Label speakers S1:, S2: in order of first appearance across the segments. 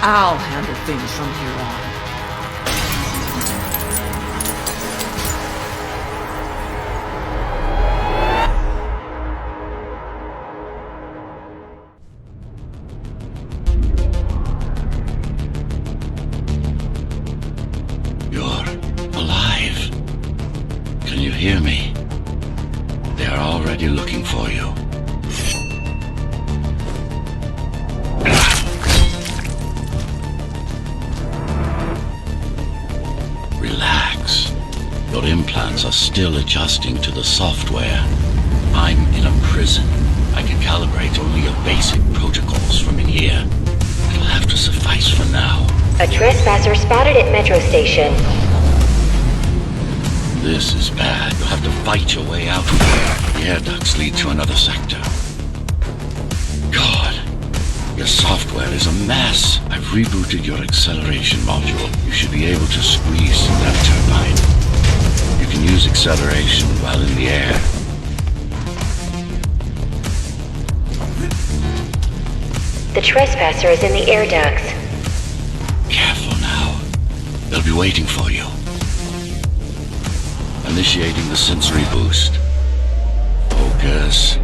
S1: I'll handle things from here on.
S2: You're alive. Can you hear me? They are already looking for you. Relax. Your implants are still adjusting to the software. I'm in a prison. I can calibrate only your basic protocols from in here. It'll have to suffice for now.
S3: A trespasser spotted at Metro Station.
S2: This is bad. You'll have to fight your way out of here. The air ducts lead to another sector. God, your software is a mess. I've rebooted your acceleration module. You should be able to squeeze through that turbine. You can use acceleration while in the air.
S3: The trespasser is in the air ducts.
S2: Careful now. They'll be waiting for you. Initiating the sensory boost. Focus.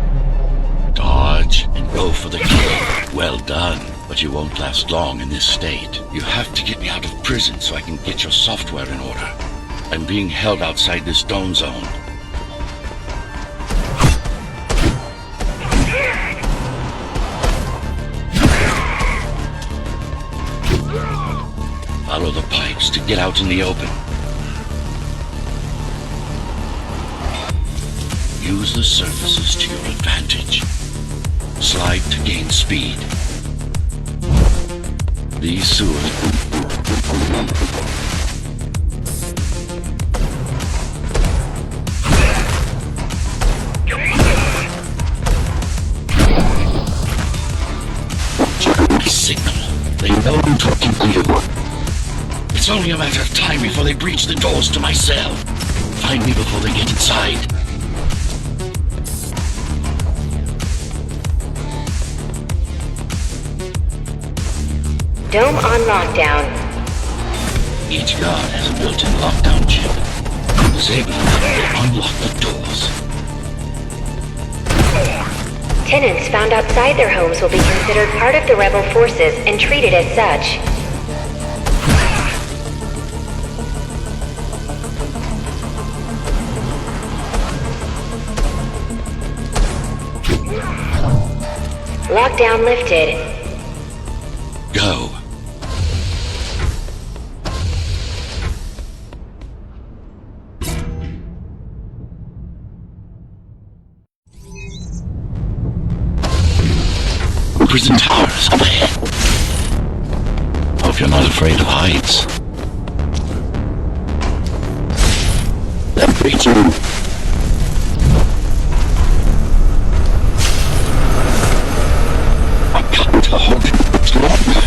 S2: Dodge and go for the kill. Well done, but you won't last long in this state. You have to get me out of prison so I can get your software in order. I'm being held outside this dome zone. Follow the pipes to get out in the open. Use the surfaces to your advantage. Slide to gain speed. These sewers... My signal. They know I'm talking to you. It's only a matter of time before they breach the doors to my cell. Find me before they get inside.
S3: Dome on lockdown.
S2: Each guard has a built-in lockdown chip. Disabling them will unlock the doors.
S3: Tenants found outside their homes will be considered part of the rebel forces and treated as such. Lockdown lifted.
S2: Go. Prison towers up ahead. Hope you're not afraid of heights. That creature. I can't hold it much longer.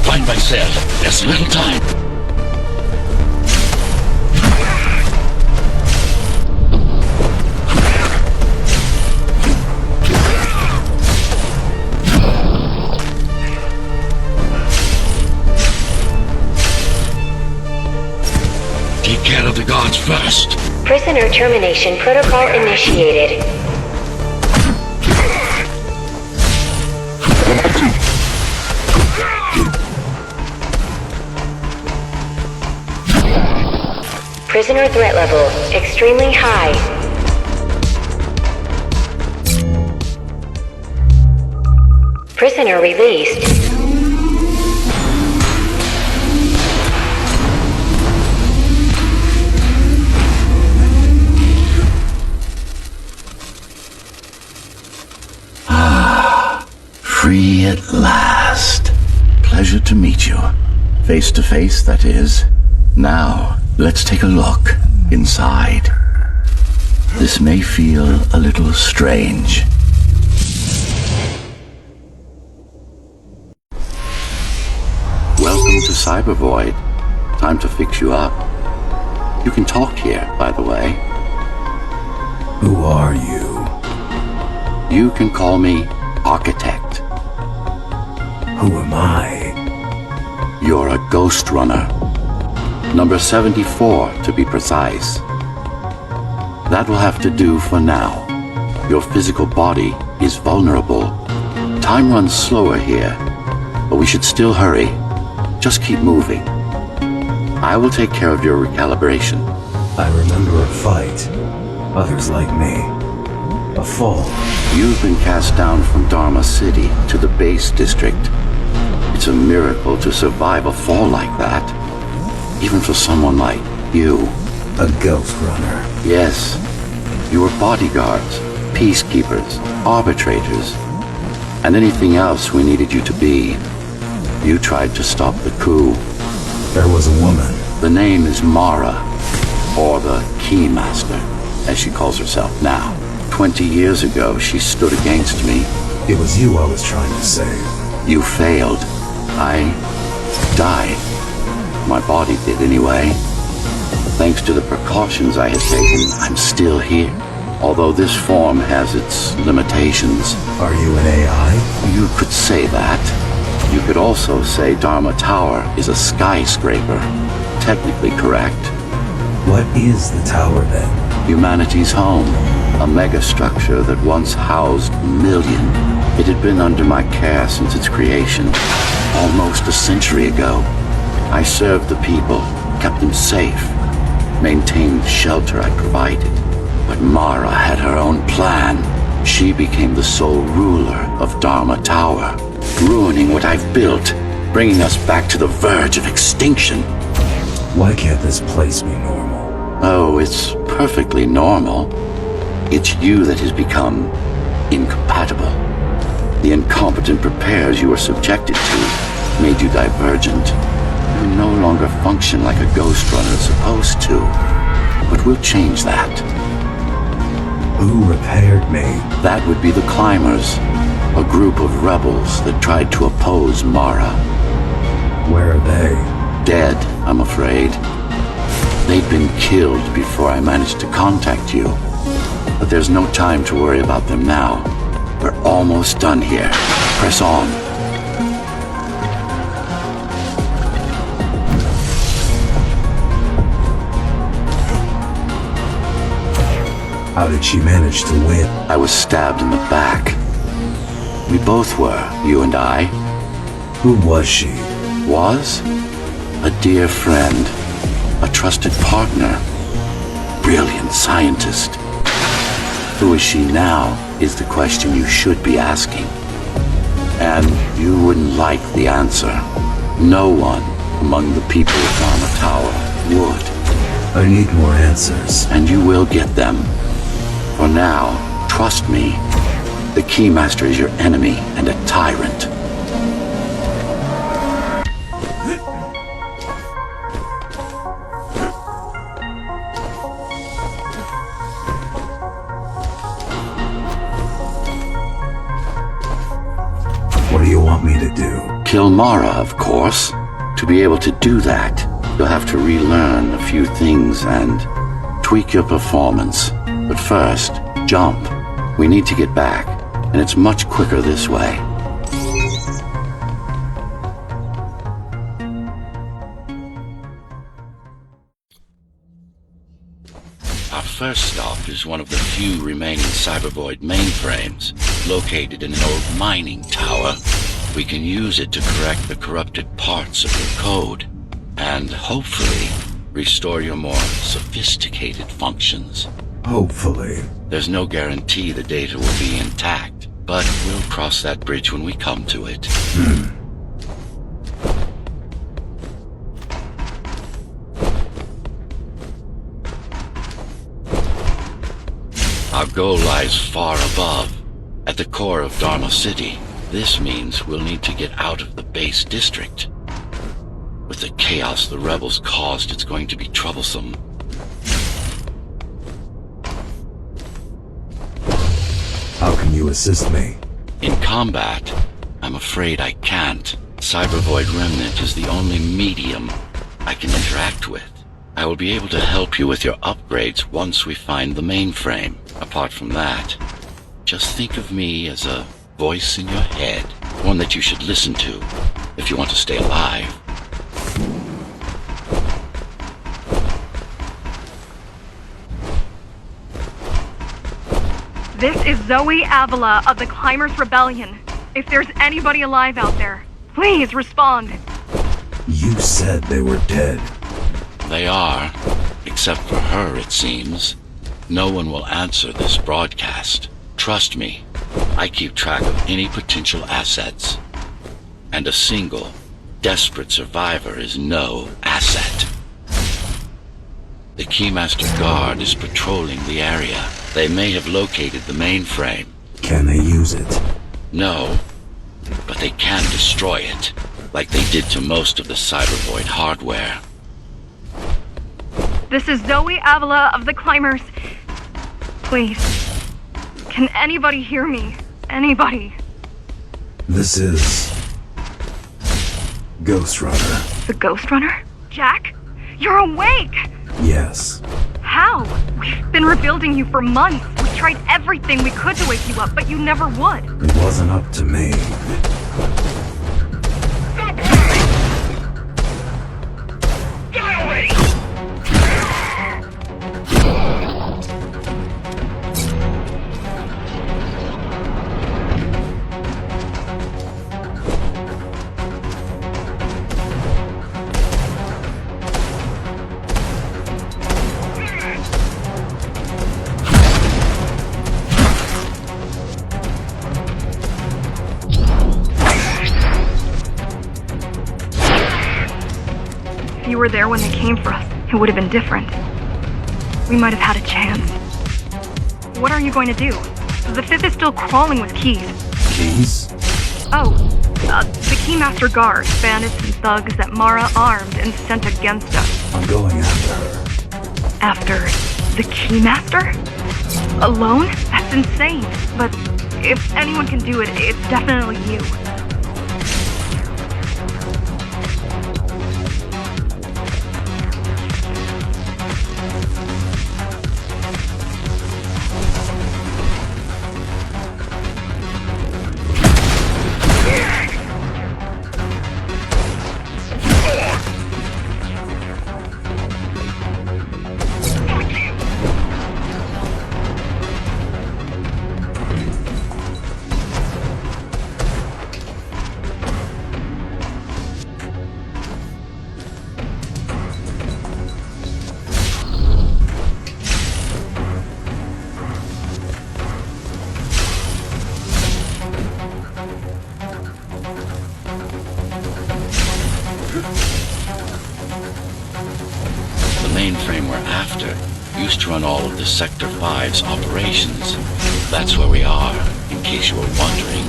S2: Find my cell. There's little time. Take care of the guards first.
S3: Prisoner termination protocol initiated. Prisoner threat level extremely high. Prisoner released.
S2: Free at last. Pleasure to meet you. Face to face, that is. Now, let's take a look inside. This may feel a little strange. Welcome to Cyber Void. Time to fix you up. You can talk here, by the way.
S4: Who are you?
S2: You can call me architect.
S4: Who am I?
S2: You're a ghost runner. Number 74, to be precise. That will have to do for now. Your physical body is vulnerable. Time runs slower here, but we should still hurry. Just keep moving. I will take care of your recalibration.
S4: I remember a fight. Others like me. A fall.
S2: You've been cast down from Dharma City to the base district. It's a miracle to survive a fall like that. Even for someone like you.
S4: A ghost runner.
S2: Yes. You were bodyguards, peacekeepers, arbitrators, and anything else we needed you to be. You tried to stop the coup.
S4: There was a woman.
S2: The name is Mara, or the Keymaster, as she calls herself now. 20 years ago, she stood against me.
S4: It was you I was trying to save.
S2: You failed. I died. My body did anyway. Thanks to the precautions I had taken, I'm still here. Although this form has its limitations.
S4: Are you an AI?
S2: You could say that. You could also say Dharma Tower is a skyscraper. Technically correct.
S4: What is the tower then?
S2: Humanity's home. A megastructure that once housed a million. It had been under my care since its creation. Almost a century ago. I served the people, kept them safe, maintained the shelter I provided. But Mara had her own plan. She became the sole ruler of Dharma Tower, ruining what I've built, bringing us back to the verge of extinction.
S4: Why can't this place be normal?
S2: Oh, it's perfectly normal. It's you that has become incompatible. The incompetent repairs you were subjected to made you divergent. You no longer function like a ghost runner is supposed to. But we'll change that.
S4: Who repaired me?
S2: That would be the Climbers, a group of rebels that tried to oppose Mara.
S4: Where are they?
S2: Dead, I'm afraid. They'd been killed before I managed to contact you. But there's no time to worry about them now. We're almost done here. Press on.
S4: How did she manage to win?
S2: I was stabbed in the back. We both were, you and I.
S4: Who was she?
S2: Was? A dear friend. A trusted partner. Brilliant scientist. Who is she now is the question you should be asking. And you wouldn't like the answer. No one among the people of Dharma Tower would.
S4: I need more answers.
S2: And you will get them. For now, trust me, the Keymaster is your enemy and a tyrant.
S4: What do you want me to do?
S2: Kill Mara, of course. To be able to do that, you'll have to relearn a few things and tweak your performance. But first, jump. We need to get back, and it's much quicker this way. Our first stop is one of the few remaining Cybervoid mainframes, located in an old mining tower. We can use it to correct the corrupted parts of your code, and hopefully restore your more sophisticated functions.
S4: Hopefully.
S2: There's no guarantee the data will be intact, but we'll cross that bridge when we come to it. Our goal lies far above, at the core of Dharma City. This means we'll need to get out of the base district. With the chaos the rebels caused, it's going to be troublesome.
S4: How can you assist me?
S2: In combat, I'm afraid I can't. Cybervoid Remnant is the only medium I can interact with. I will be able to help you with your upgrades once we find the mainframe. Apart from that, just think of me as a voice in your head, one that you should listen to if you want to stay alive.
S5: This is Zoe Avila of the Climbers Rebellion. If there's anybody alive out there, please respond.
S4: You said they were dead.
S2: They are, except for her, it seems. No one will answer this broadcast. Trust me, I keep track of any potential assets. And a single, desperate survivor is no asset. The Keymaster Guard is patrolling the area. They may have located the mainframe.
S4: Can they use it?
S2: No, but they can destroy it, like they did to most of the Cybervoid hardware.
S5: This is Zoe Avila of the Climbers. Please, can anybody hear me? Anybody?
S4: This is... Ghost Runner.
S5: The Ghost Runner? Jack? You're awake!
S4: Yes.
S5: How? We've been rebuilding you for months. We tried everything we could to wake you up, but you never would.
S4: It wasn't up to me.
S5: If you were there when they came for us, it would have been different. We might have had a chance. What are you going to do? The Fifth is still crawling with keys.
S4: Keys?
S5: Oh, the Keymaster Guard, bandits and thugs that Mara armed and sent against us.
S4: I'm going after her.
S5: After the Keymaster? Alone? That's insane. But if anyone can do it, it's definitely you.
S2: The mainframe we're after used to run all of the Sector 5's operations. That's where we are, in case you were wondering.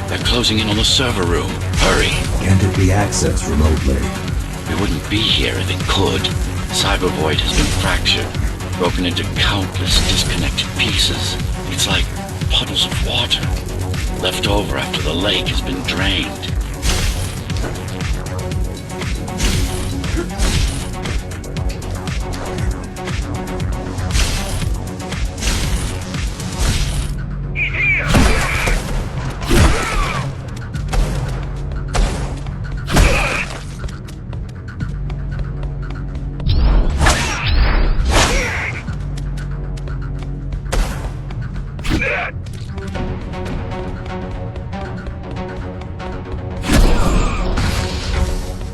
S2: They're closing in on the server room. Hurry!
S4: Can't it be accessed remotely?
S2: We wouldn't be here if it could. Cybervoid has been fractured, broken into countless disconnected pieces. It's like puddles of water, left over after the lake has been drained.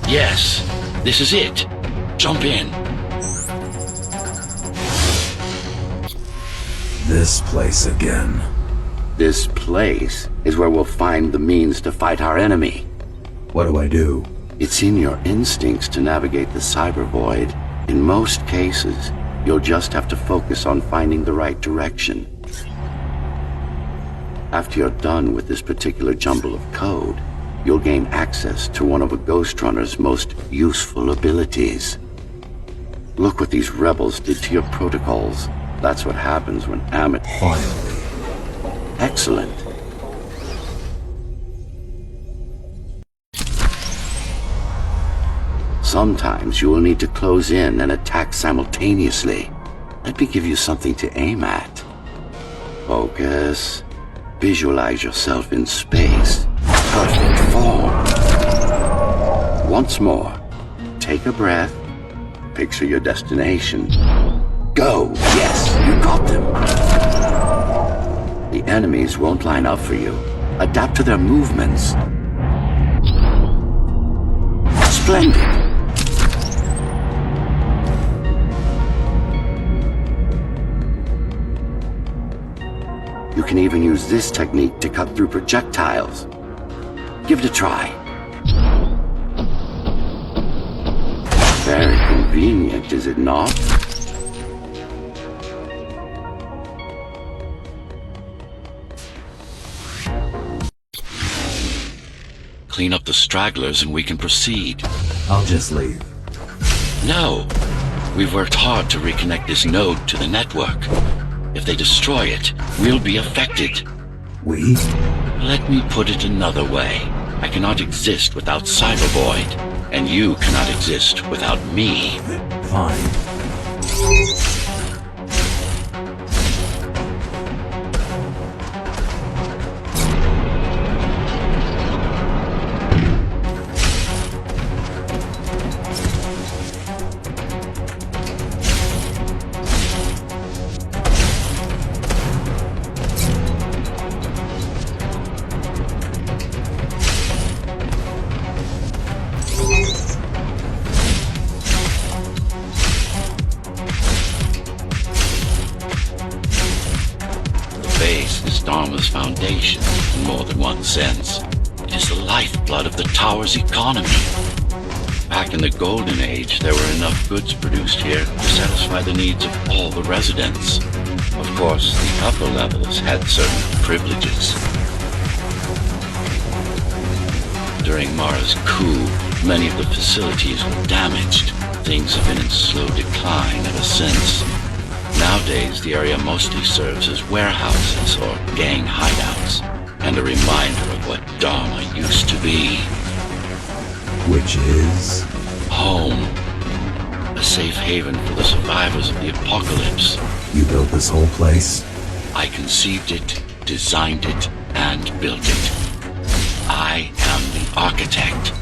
S2: Yes, this is it. Jump in.
S4: This place again.
S2: This place is where we'll find the means to fight our enemy.
S4: What do I do?
S2: It's in your instincts to navigate the cybervoid. In most cases, you'll just have to focus on finding the right direction. After you're done with this particular jumble of code, you'll gain access to one of a Ghost Runner's most useful abilities. Look what these rebels did to your protocols. That's what happens when
S4: Finally.
S2: Excellent. Sometimes you will need to close in and attack simultaneously. Let me give you something to aim at. Focus. Visualize yourself in space. Perfect form. Once more. Take a breath. Picture your destination. Go! Yes, you got them. The enemies won't line up for you. Adapt to their movements. Splendid! You can even use this technique to cut through projectiles. Give it a try. Very convenient, is it not? Clean up the stragglers and we can proceed.
S4: I'll just leave.
S2: No. We've worked hard to reconnect this node to the network. If they destroy it, we'll be affected.
S4: We?
S2: Let me put it another way. I cannot exist without Cybervoid, and you cannot exist without me.
S4: Fine.
S2: Dharma's foundation, in more than one sense. It is the lifeblood of the tower's economy. Back in the Golden Age, there were enough goods produced here to satisfy the needs of all the residents. Of course, the upper levels had certain privileges. During Mara's coup, many of the facilities were damaged. Things have been in slow decline ever since. Nowadays, the area mostly serves as warehouses or gang hideouts, and a reminder of what Dharma used to be.
S4: Which is?
S2: Home. A safe haven for the survivors of the apocalypse.
S4: You built this whole place?
S2: I conceived it, designed it, and built it. I am the architect.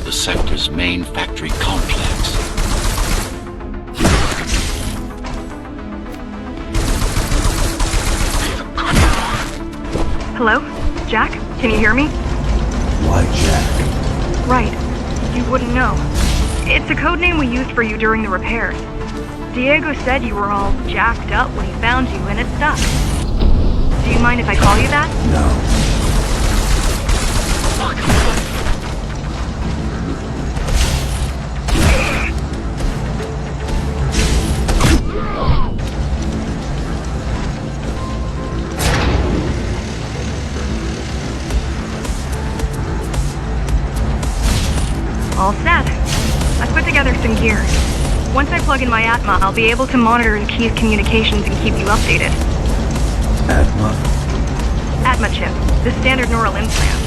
S2: The sector's main factory complex.
S5: Hello? Jack? Can you hear me?
S4: Why Jack?
S5: Right. You wouldn't know. It's a code name we used for you during the repairs. Diego said you were all jacked up when he found you and it stuck. Do you mind if I call you that?
S4: No.
S5: All set. I've put together some gear. Once I plug in my Atma, I'll be able to monitor the key's communications and keep you updated.
S4: Atma?
S5: Atma chip, the standard neural implant.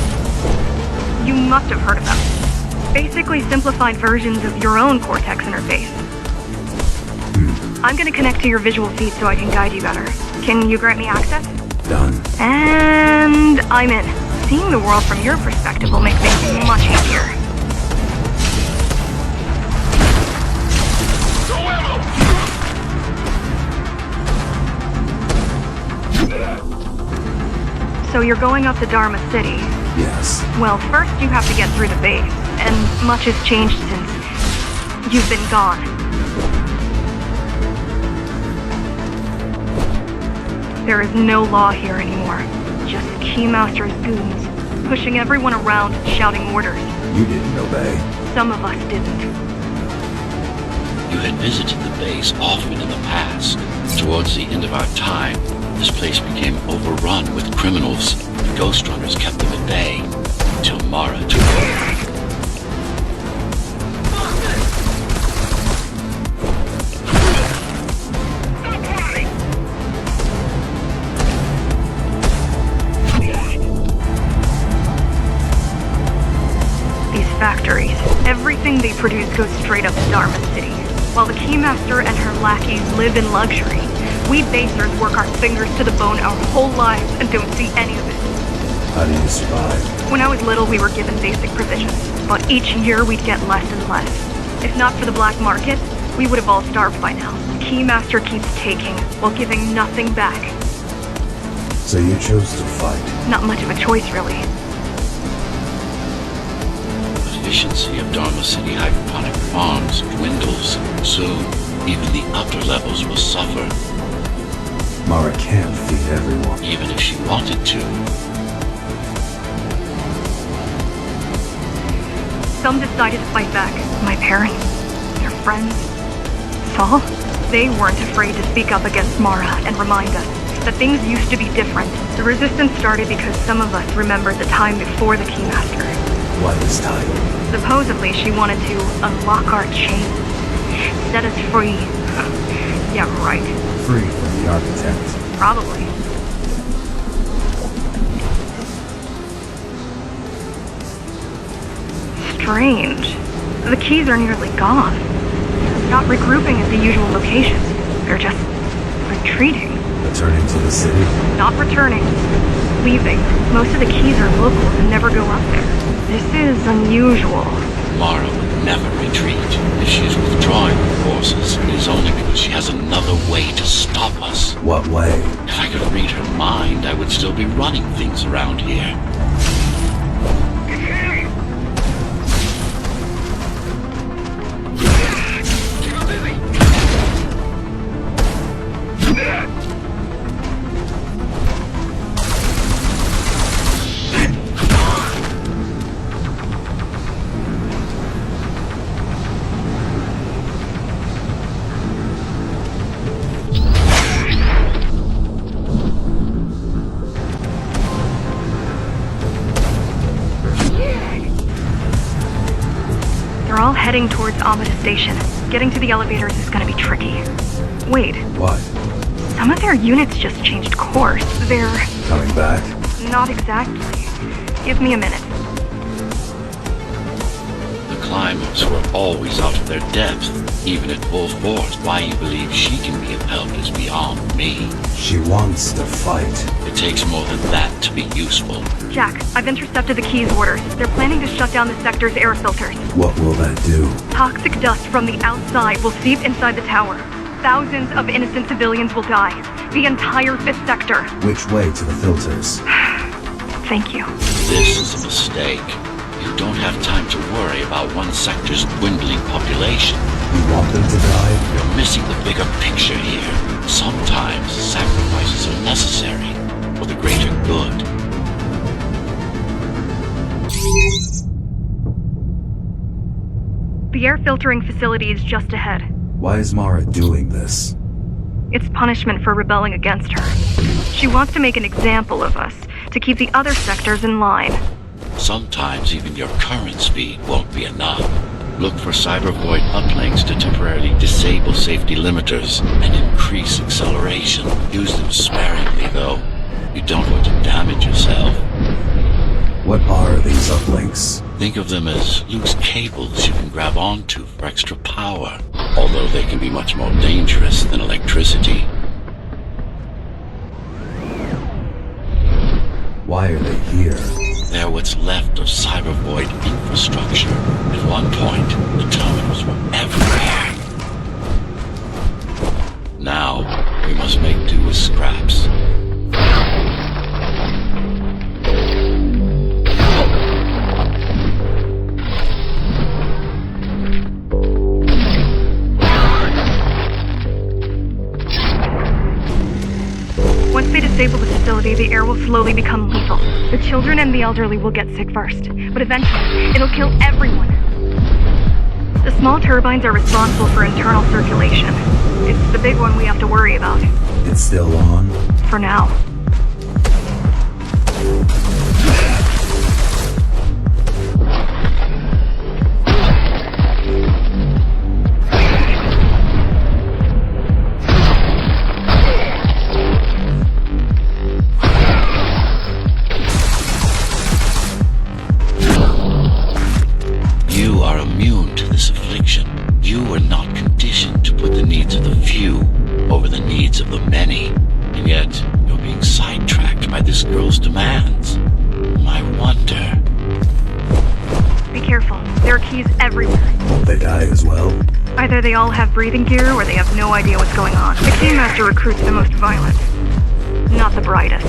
S5: You must have heard of them. Basically simplified versions of your own Cortex interface. I'm gonna connect to your visual feed so I can guide you better. Can you grant me access?
S4: Done.
S5: And I'm in. Seeing the world from your perspective will make things much easier. So you're going up to Dharma City.
S4: Yes.
S5: Well, first you have to get through the base, and much has changed since you've been gone. There is no law here anymore. Just Keymaster's goons, pushing everyone around and shouting orders.
S4: You didn't obey.
S5: Some of us didn't.
S2: You had visited the base often in the past. Towards the end of our time, This place became overrun with criminals. The Ghost Runners kept them at bay until Mara took over.
S5: Factories. Everything they produce goes straight up to Dharma City. While the Keymaster and her lackeys live in luxury, we basers work our fingers to the bone our whole lives and don't see any of it.
S4: How do you survive?
S5: When I was little, we were given basic provisions, but each year we'd get less and less. If not for the black market, we would have all starved by now. The Keymaster keeps taking, while giving nothing back.
S4: So you chose to fight?
S5: Not much of a choice, really.
S2: Efficiency of Dharma City hydroponic farms dwindles. Soon, even the upper levels will suffer.
S4: Mara can't feed everyone.
S2: Even if she wanted to.
S5: Some decided to fight back. My parents, their friends, Saul. They weren't afraid to speak up against Mara and remind us that things used to be different. The resistance started because some of us remembered the time before the Keymaster.
S4: Why this title?
S5: Supposedly, she wanted to unlock our chains. Set us free. Yeah, right.
S4: Free from the architect.
S5: Probably. Strange. The keys are nearly gone. They're not regrouping at the usual locations. They're just retreating.
S4: Returning to the city?
S5: Not returning. Leaving. Most of the keys are locals and never go up there. This is unusual.
S2: Mara would never retreat. If she's withdrawing her forces, it is only because she has another way to stop us.
S4: What way?
S2: If I could read her mind, I would still be running things around here.
S5: They're all heading towards Amida Station. Getting to the elevators is gonna be tricky. Wait,
S4: What?
S5: some of their units just changed course. They're...
S4: Coming back?
S5: not exactly. Give me a minute.
S2: The climbers were always out of their depth, even at full force. Why you believe she can be of help is beyond me.
S4: She wants to fight.
S2: It takes more than that to be useful.
S5: Jack, I've intercepted the Keys orders. They're planning to shut down the sector's air filters.
S4: What will that do?
S5: Toxic dust from the outside will seep inside the tower. Thousands of innocent civilians will die. The entire 5th sector.
S4: Which way to the filters?
S5: Thank you.
S2: This is a mistake. You don't have time to worry about one sector's dwindling population.
S4: You want them to die?
S2: You're missing the bigger picture here. Sometimes sacrifices are necessary for the greater good.
S5: The air filtering facility is just ahead.
S4: Why is Mara doing this?
S5: It's punishment for rebelling against her. She wants to make an example of us, to keep the other sectors in line.
S2: Sometimes even your current speed won't be enough. Look for cyber-void uplinks to temporarily disable safety limiters and increase acceleration. Use them sparingly, though. You don't want to damage yourself.
S4: What are these uplinks?
S2: Think of them as loose cables you can grab onto for extra power, although they can be much more dangerous than electricity.
S4: Why are they here?
S2: They're what's left of cyber-void infrastructure. At one point, the terminals were everywhere. Now, we must make do with scraps.
S5: Once they disable the facility, the air will slowly become lethal. The children and the elderly will get sick first, but eventually, it'll kill everyone. The small turbines are responsible for internal circulation. It's the big one we have to worry about.
S4: It's still on?
S5: For now.
S2: You are immune to this affliction. You were not conditioned to put the needs of the few over the needs of the many. And yet, you're being sidetracked by this girl's demands. I wonder.
S5: Be careful. There are keys everywhere.
S4: Won't they die as well?
S5: Either they all have breathing gear or they have no idea what's going on. The Keymaster recruits the most violent. Not the brightest.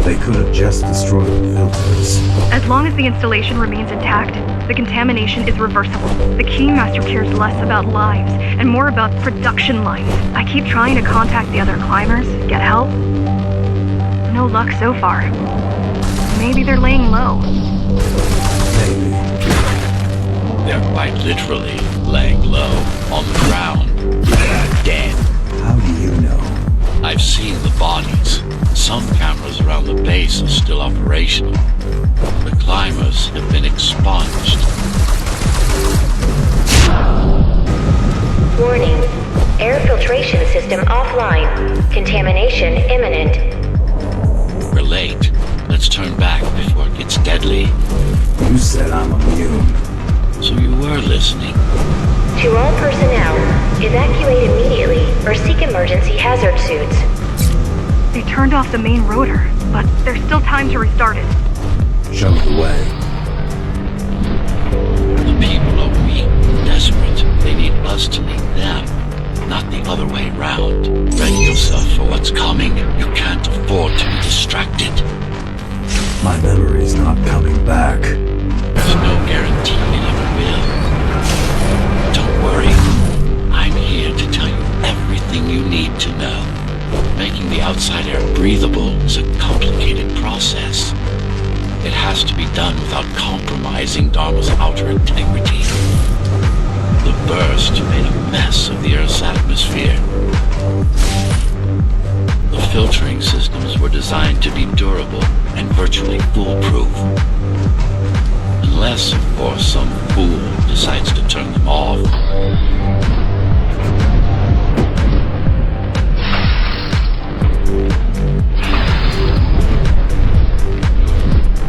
S4: They could have just destroyed the filters.
S5: As long as the installation remains intact, the contamination is reversible. The Keymaster cares less about lives and more about production lines. I keep trying to contact the other climbers, get help. No luck so far. Maybe they're laying low.
S4: Maybe.
S2: They're quite literally laying low on the ground. Dead.
S4: How do you know?
S2: I've seen the bodies. Some cameras around the base are still operational. The climbers have been expunged.
S3: Warning. Air filtration system offline. Contamination imminent.
S2: We're late. Let's turn back before it gets deadly.
S4: You said I'm immune.
S2: So you were listening.
S3: To all personnel, evacuate immediately or seek emergency hazard suits.
S5: They turned off the main rotor, but there's still time to restart it.
S4: Show me the way.
S2: The people are weak, desperate. They need us to lead them, not the other way round. Ready yourself for what's coming. You can't afford to be distracted.
S4: My memory's not coming back.
S2: There's no guarantee it ever will. Don't worry. I'm here to tell you everything you need to know. Making the outside air breathable is a complicated process. It has to be done without compromising Dharma's outer integrity. The burst made a mess of the Earth's atmosphere. The filtering systems were designed to be durable and virtually foolproof. Unless, of course, some fool decides to turn them off.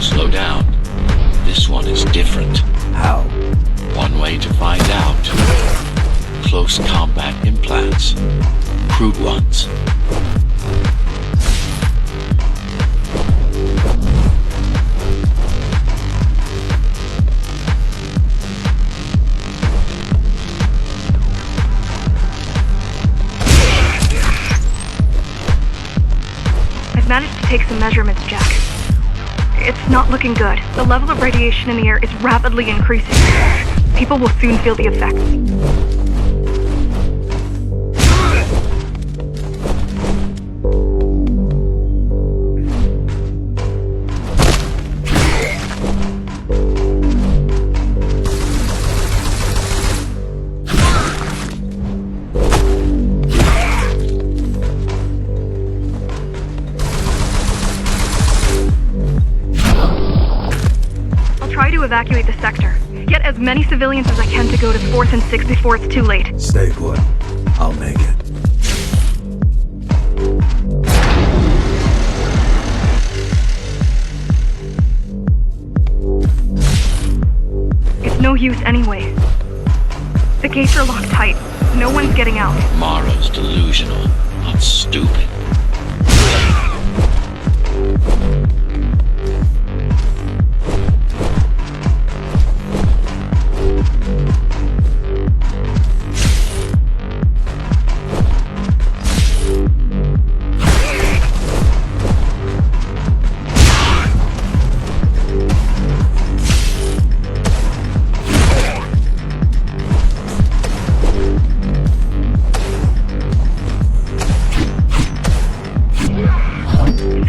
S2: Slow down. This one is different.
S4: How?
S2: One way to find out. Close combat implants. Crude ones.
S5: I've managed to take some measurements, Jack. It's not looking good. The level of radiation in the air is rapidly increasing. People will soon feel the effects. Evacuate the sector. Get as many civilians as I can to go to 4th and 6th before it's too late.
S4: Stay put. I'll make it.
S5: It's no use anyway. The gates are locked tight. No one's getting out.
S2: Mara's delusional, not stupid.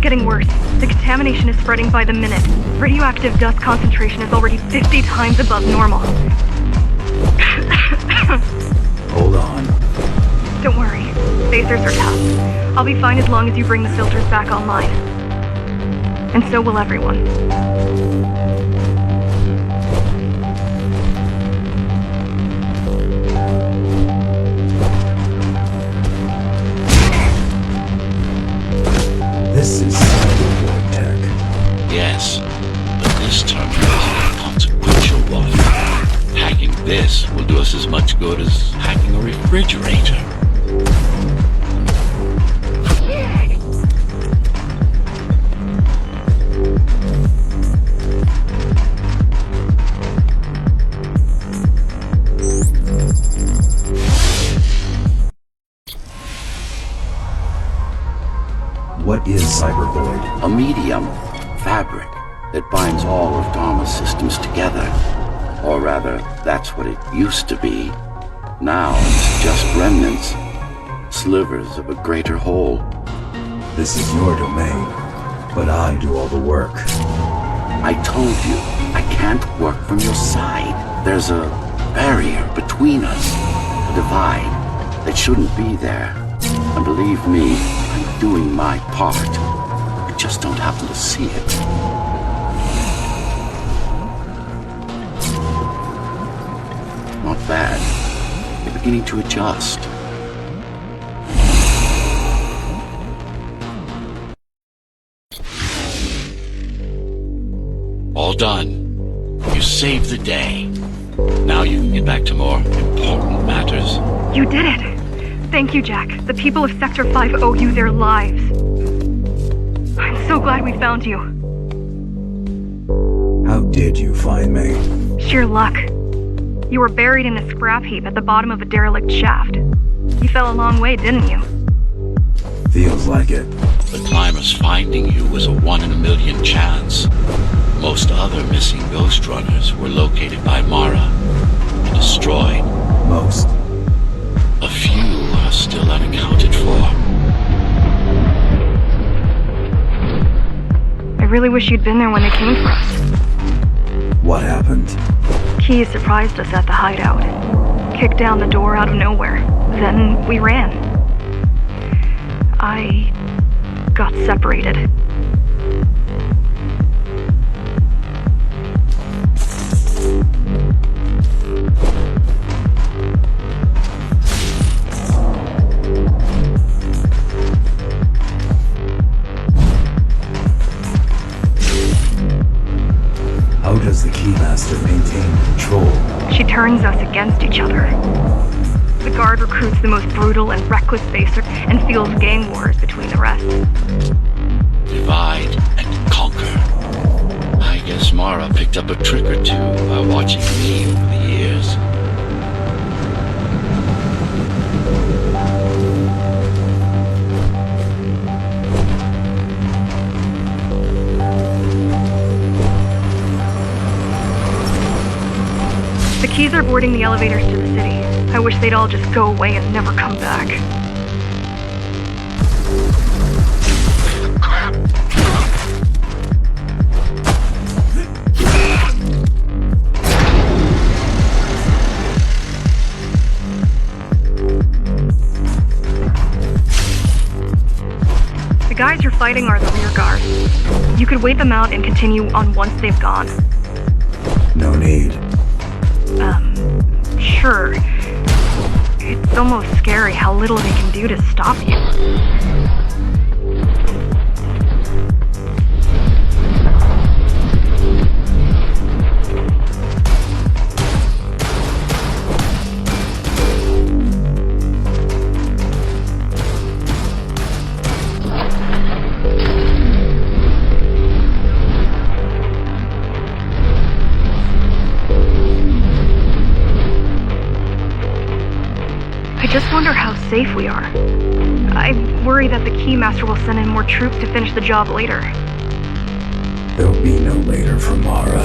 S5: getting worse. The contamination is spreading by the minute. Radioactive dust concentration is already 50 times above normal.
S4: Hold on.
S5: Don't worry. Spacers are tough. I'll be fine as long as you bring the filters back online. And so will everyone.
S4: This is cyberboard tech.
S2: Yes, but this terminal is a consequential one. Hacking this will do us as much good as hacking a refrigerator.
S4: What is cyberboard?
S2: A medium, fabric, that binds all of Dharma's systems together. Or rather, that's what it used to be. Now it's just remnants, slivers of a greater whole.
S4: This is your domain, but I do all the work.
S2: I told you, I can't work from your side. There's a barrier between us, a divide that shouldn't be there. And believe me, I'm doing my part. I just don't happen to see it. Not bad. You're beginning to adjust. All done. You saved the day. Now you can get back to more important matters.
S5: You did it! Thank you, Jack. The people of Sector 5 owe you their lives. I'm so glad we found you.
S4: How did you find me?
S5: Sheer luck. You were buried in a scrap heap at the bottom of a derelict shaft. You fell a long way, didn't you?
S4: Feels like it.
S2: The climbers finding you was a 1 in a million chance. Most other missing ghost runners were located by Mara and destroyed.
S4: Most.
S2: A few are still unaccounted for.
S5: I really wish you'd been there when they came for us.
S4: What happened?
S5: Key surprised us at the hideout. Kicked down the door out of nowhere. Then we ran. I got separated.
S4: How does the Keymaster maintain control?
S5: She turns us against each other. The Guard recruits the most brutal and reckless spacer and fuels gang wars between the rest.
S2: Divide and conquer. I guess Mara picked up a trick or two by watching me over the years.
S5: The Keys are boarding the elevators to the city. I wish they'd all just go away and never come back. The guys you're fighting are the rear guard. You could wait them out and continue on once they've gone.
S4: No need.
S5: Sure. It's almost scary how little they can do to stop you. I just wonder how safe we are. I worry that the Keymaster will send in more troops to finish the job later.
S4: There'll be no later for Mara.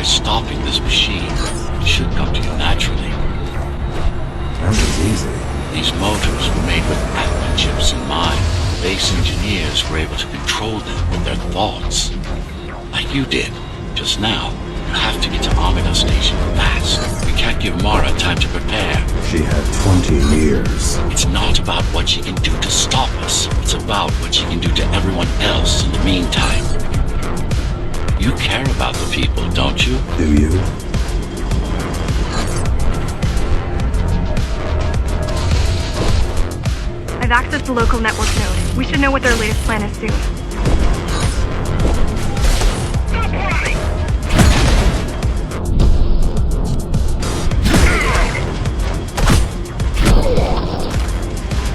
S2: try stopping this machine. It should come to you naturally.
S4: That was easy.
S2: These motors were made with Atma chips in mind. Base engineers were able to control them with their thoughts. Like you did, just now. You have to get to Amida Station fast. We can't give Mara time to prepare.
S4: She had 20 years.
S2: It's not about what she can do to stop us. It's about what she can do to everyone else in the meantime. You care about the people, don't you?
S4: Do you?
S5: I've accessed the local network node. We should know what their latest plan is soon.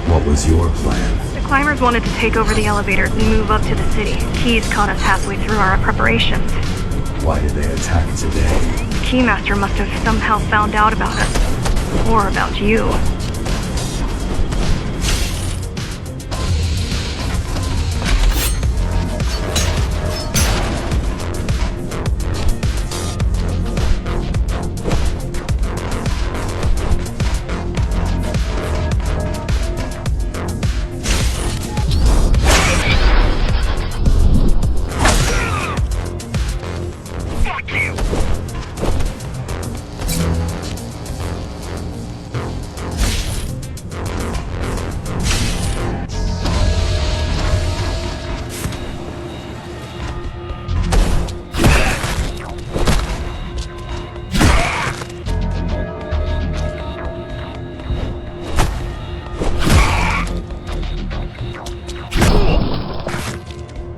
S4: What was your plan?
S5: The climbers wanted to take over the elevators and move up to the city. Keys caught us halfway through our preparations.
S4: Why did they attack today?
S5: The Keymaster must have somehow found out about us. Or about you.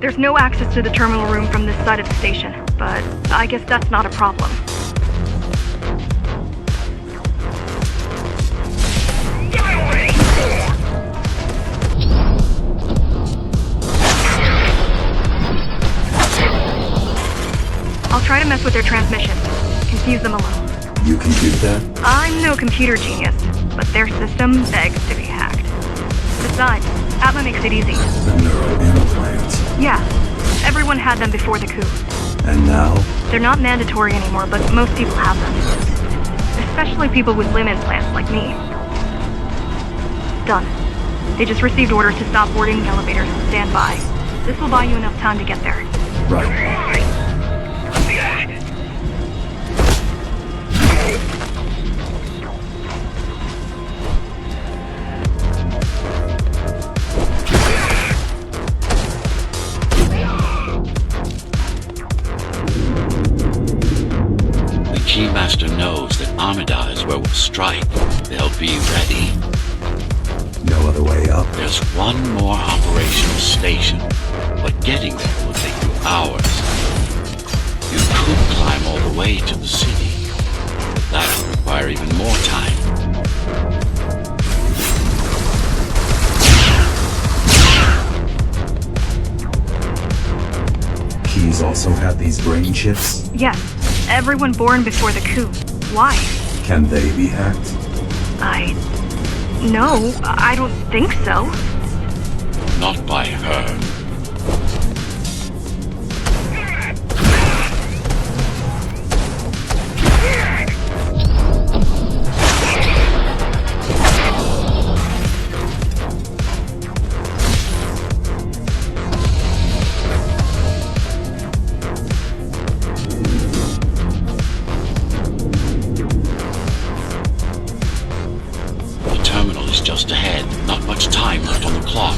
S5: There's no access to the terminal room from this side of the station, but I guess that's not a problem. I'll try to mess with their transmission, confuse them a little.
S4: You can do that?
S5: I'm no computer genius, but their system begs to be hacked. Besides, Atma makes it easy.
S4: The neural implants.
S5: Yeah, everyone had them before the coup.
S4: And now?
S5: They're not mandatory anymore, but most people have them. Especially people with limb implants like me. Done. They just received orders to stop boarding the elevators and stand by. This will buy you enough time to get there.
S4: Right.
S2: Keymaster knows that Amida is where we'll strike. They'll be ready.
S4: No other way up.
S2: There's one more operational station, but getting there will take you hours. You could climb all the way to the city, but that would require even more time.
S4: Keys also had these brain chips?
S5: Yes, everyone born before the coup. Why?
S4: Can they be hacked?
S5: No, I don't think so.
S2: Not by her. Just ahead. Not much time left on the clock.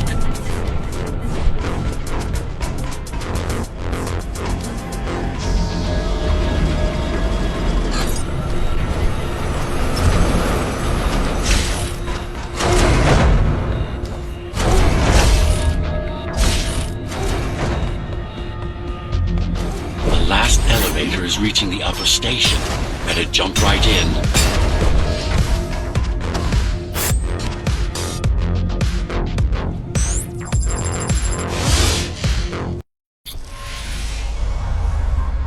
S2: The last elevator is reaching the upper station. Better jump right in.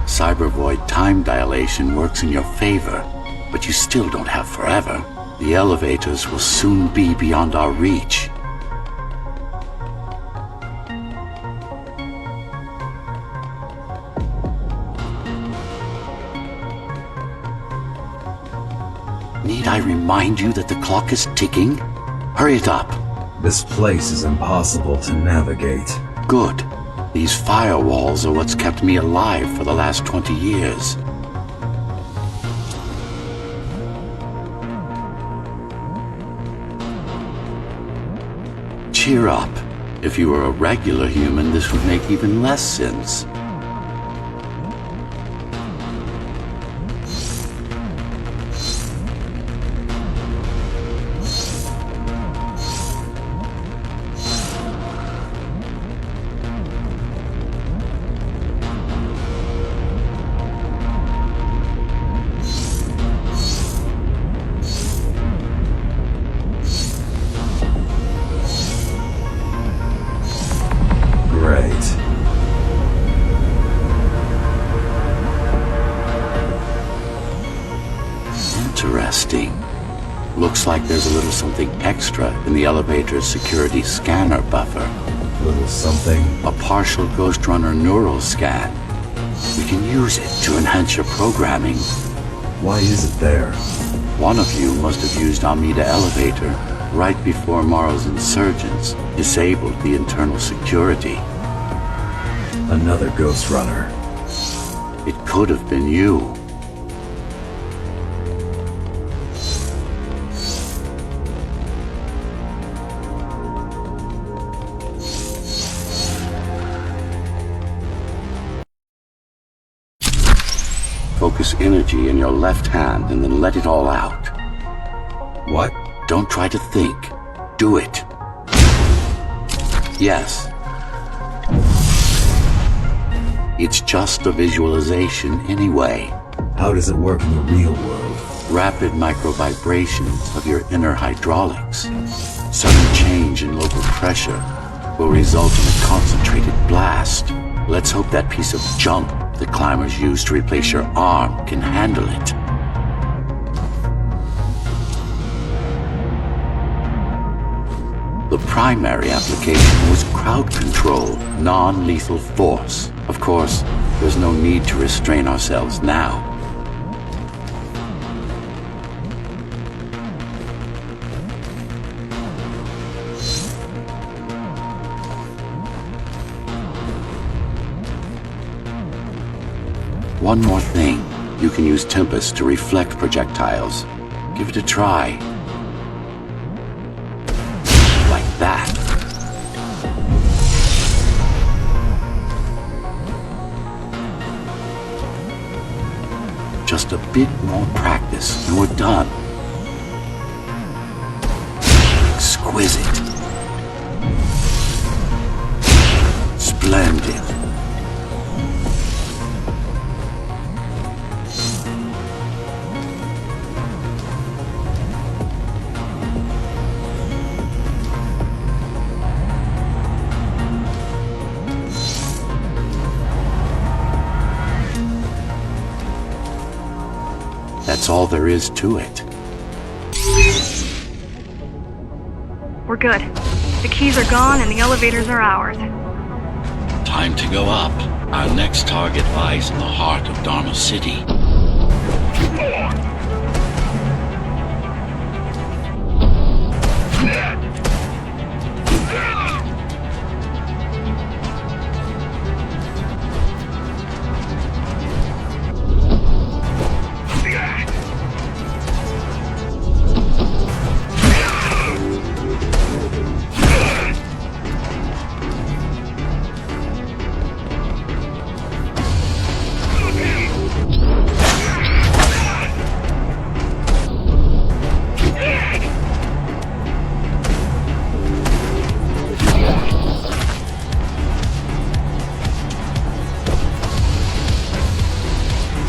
S2: Cybervoid time dilation works in your favor, but you still don't have forever. The elevators will soon be beyond our reach. Need I remind you that the clock is ticking? Hurry it up.
S4: This place is impossible to navigate.
S2: Good. These firewalls are what's kept me alive for the last 20 years. Cheer up. If you were a regular human, this would make even less sense. Interesting. Looks like there's a little something extra in the elevator's security scanner buffer.
S4: Little something?
S2: A partial Ghost Runner neural scan. We can use it to enhance your programming.
S4: Why is it there?
S2: One of you must have used Amida Elevator right before Morrow's insurgents disabled the internal security.
S4: Another Ghost Runner.
S2: It could have been you. Focus energy in your left hand and then let it all out.
S4: What?
S2: Don't try to think. Do it. Yes. It's just a visualization anyway.
S4: How does it work in the real world?
S2: Rapid micro-vibrations of your inner hydraulics. Sudden change in local pressure will result in a concentrated blast. Let's hope that piece of junk the climbers use to replace your arm can handle it. The primary application was crowd control, non-lethal force. Of course, there's no need to restrain ourselves now. One more thing. You can use Tempest to reflect projectiles. Give it a try. Like that. Just a bit more practice and we're done. Exquisite. Splendid. That's all there is to it.
S5: We're good. The keys are gone and the elevators are ours.
S2: Time to go up. Our next target lies in the heart of Dharma City.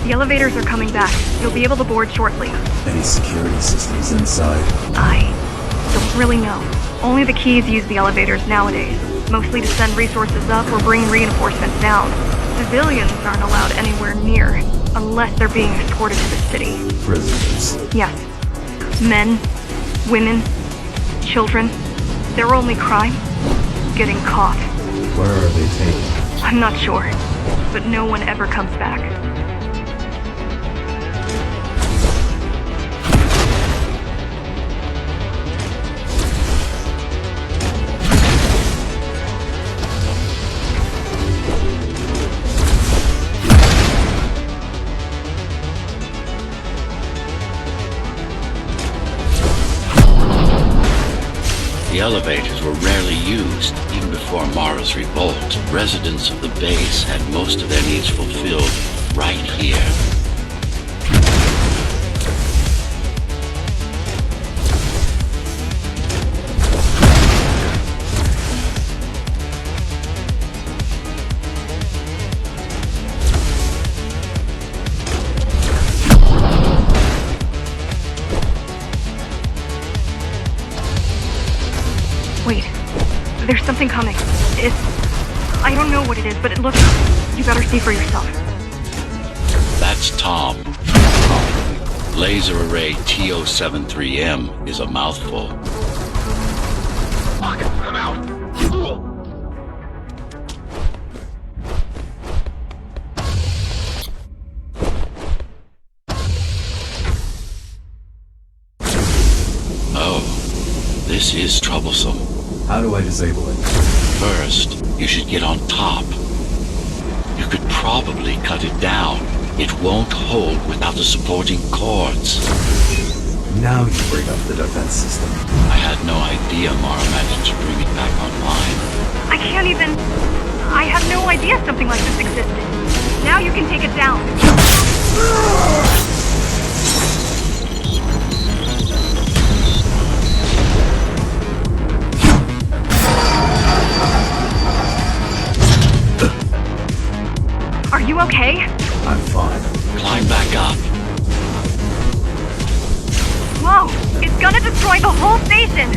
S5: The elevators are coming back. You'll be able to board shortly.
S4: Any security systems inside?
S5: I don't really know. Only the keys use the elevators nowadays, mostly to send resources up or bring reinforcements down. Civilians aren't allowed anywhere near, unless they're being escorted to the city.
S4: Prisoners.
S5: Yes. Men, women, children. Their only crime? Getting caught.
S4: Where are they taken?
S5: I'm not sure, but no one ever comes back.
S2: The elevators were rarely used, even before Mara's revolt. Residents of the base had most of their needs fulfilled right here.
S5: Wait, there's something coming. I don't know what it is, but it looks... You better see for yourself.
S2: That's Tom. Laser Array TO-73M is a mouthful.
S6: Fuck, I'm out.
S2: Oh, this is troublesome.
S4: How do I disable it?
S2: First, you should get on top. You could probably cut it down. It won't hold without the supporting cords.
S4: Now you bring up the defense system.
S2: I had no idea Mara managed to bring it back online.
S5: I can't even... I had no idea something like this existed. Now you can take it down. Are you okay?
S4: I'm fine.
S2: Climb back up.
S5: Whoa! It's gonna destroy the whole station!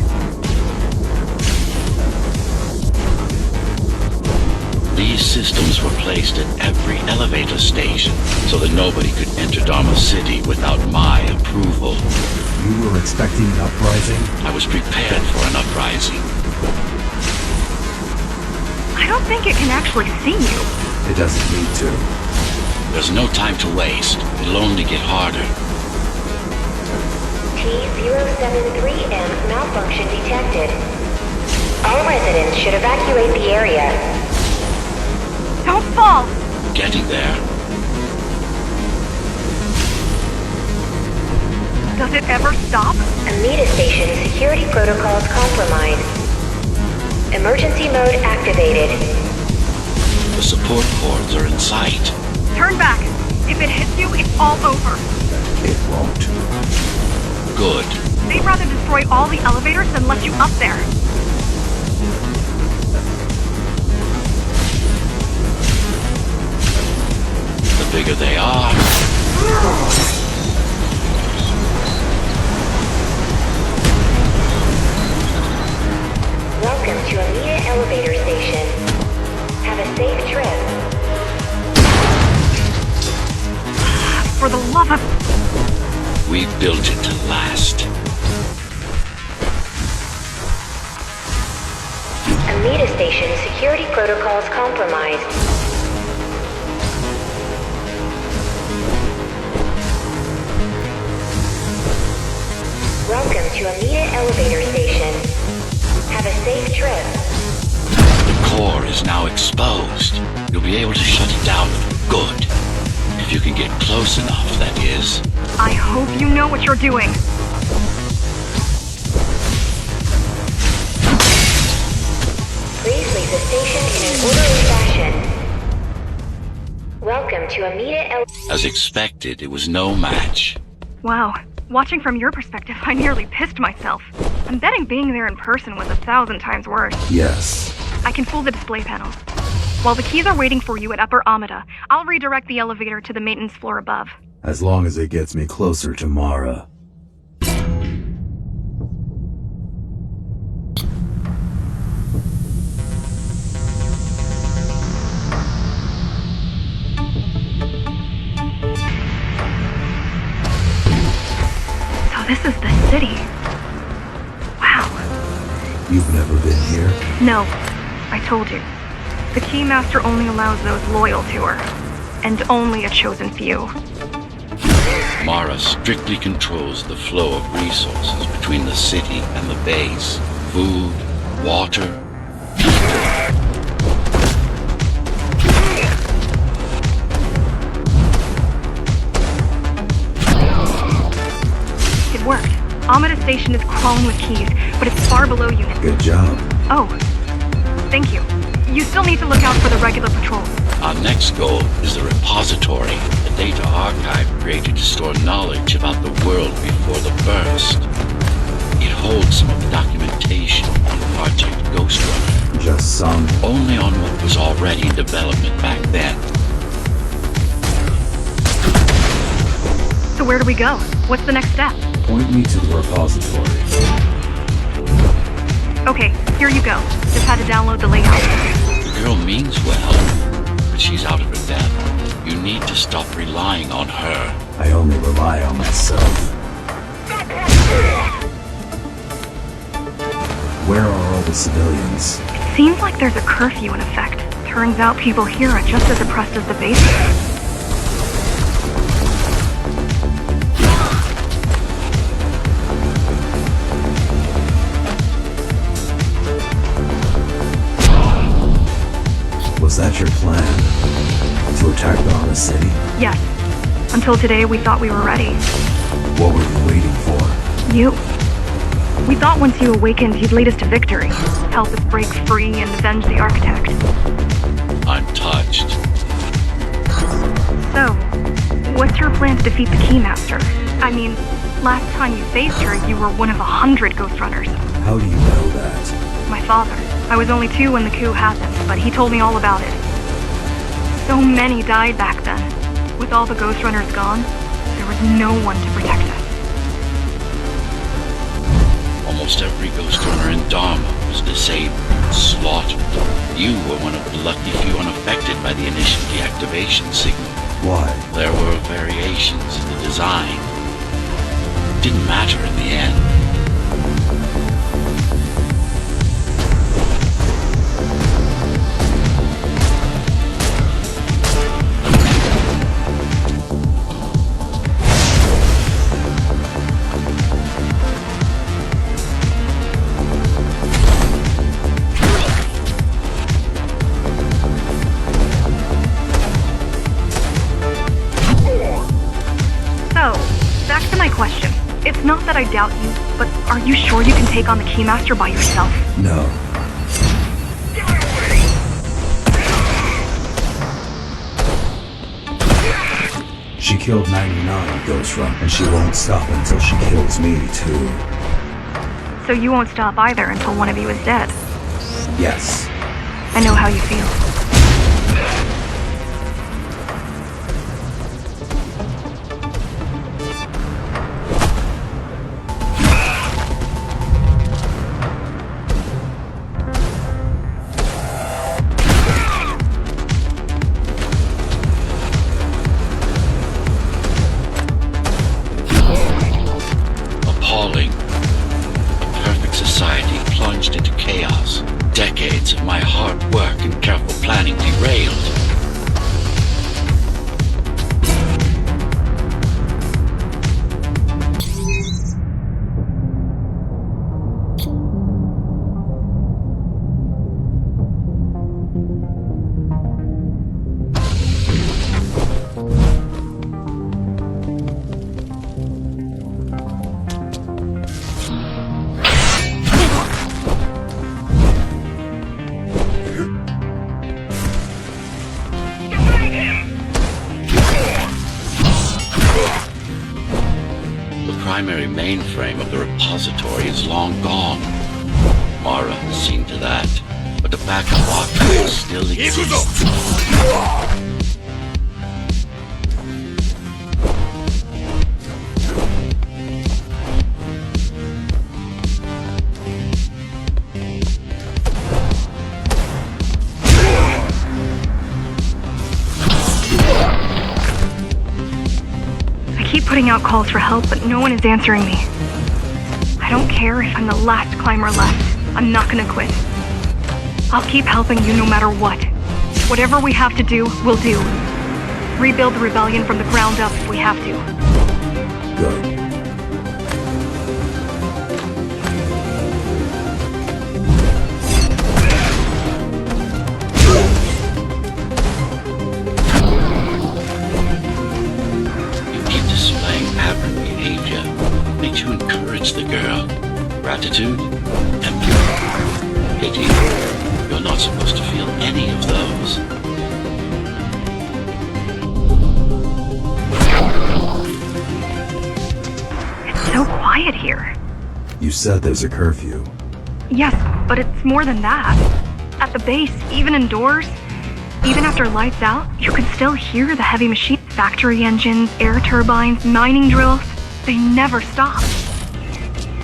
S2: These systems were placed at every elevator station so that nobody could enter Dharma City without my approval.
S4: You were expecting an uprising?
S2: I was prepared for an uprising.
S5: I don't think it can actually see you.
S4: It doesn't need to.
S2: There's no time to waste. It'll only get harder.
S3: T-073M malfunction detected. All residents should evacuate the area.
S5: Don't fall!
S2: Getting there.
S5: Does it ever stop?
S3: Amida Station security protocols compromised. Emergency mode activated.
S2: The support cords are in sight.
S5: Turn back. If it hits you, it's all over.
S4: It won't.
S2: Good.
S5: They'd rather destroy all the elevators than let you up there.
S2: The bigger they are.
S3: Welcome to Amida Elevator Station. Have a safe trip.
S5: For the love of...
S2: We built it to last.
S3: Amida Station security protocols compromised. Welcome to Amida Elevator Station. Have a safe trip.
S2: The core is now exposed. You'll be able to shut it down. Good. If you can get close enough, that is.
S5: I hope you know what you're doing.
S3: Please leave the station in an orderly fashion. Welcome to Amida
S2: As expected, it was no match.
S5: Wow. Watching from your perspective, I nearly pissed myself. I'm betting being there in person was 1,000 times worse.
S4: Yes.
S5: I can fool the display panel. While the keys are waiting for you at Upper Amida, I'll redirect the elevator to the maintenance floor above.
S4: As long as it gets me closer to Mara.
S5: So this is the city. Wow.
S4: You've never been here?
S5: No, I told you. The Keymaster only allows those loyal to her. And only a chosen few.
S2: Mara strictly controls the flow of resources between the city and the base. Food, water.
S5: It worked. Amida Station is crawling with keys, but it's far below units.
S4: Good job.
S5: Oh, thank you. You still need to look out for the regular patrols.
S2: Our next goal is the repository, a data archive created to store knowledge about the world before the burst. It holds some of the documentation on Project Ghost Runner.
S4: Just some.
S2: Only on what was already in development back then.
S5: So where do we go? What's the next step?
S4: Point me to the repository.
S5: Okay, here you go. Just had to download the layout.
S2: The girl means well, but she's out of her depth. You need to stop relying on her.
S4: I only rely on myself. Where are all the civilians?
S5: It seems like there's a curfew in effect. Turns out people here are just as oppressed as the base.
S4: Was that your plan? To attack Dharma City?
S5: Yes. Until today, we thought we were ready.
S4: What were you waiting for?
S5: You. We thought once you awakened, you'd lead us to victory. Help us break free and avenge the Architect.
S2: I'm touched.
S5: So, what's your plan to defeat the Keymaster? I mean, last time you faced her, you were one of 100 Ghost Runners.
S4: How do you know that?
S5: My father. I was only 2 when the coup happened, but he told me all about it. So many died back then. With all the Ghost Runners gone, there was no one to protect us.
S2: Almost every Ghost Runner in Dharma was disabled, slaughtered. You were one of the lucky few unaffected by the initial deactivation signal.
S4: Why?
S2: There were variations in the design. Didn't matter in the end.
S5: Question. It's not that I doubt you, but are you sure you can take on the Keymaster by yourself?
S4: No. She killed 99 Ghost Run, and she won't stop until she kills me, too.
S5: So you won't stop either until one of you is dead?
S4: Yes.
S5: I know how you feel.
S2: Decades of my hard work and careful planning derailed. The primary mainframe of the repository is long gone. Mara has seen to that, but the backup archive still exists.
S5: Putting out calls for help, but no one is answering me. I don't care if I'm the last climber left. I'm not gonna quit. I'll keep helping you no matter what. Whatever we have to do, we'll do. Rebuild the rebellion from the ground up if we have to.
S4: Good.
S2: Aberrant behavior makes you encourage Sure, it's the girl. Gratitude? Empty. Pity? You're not supposed to feel any of those.
S5: It's so quiet here.
S4: You said there's a curfew.
S5: Yes, but it's more than that. At the base, even indoors, even after lights out, you can still hear the heavy machine. Factory engines, air turbines, mining drills. They never stop.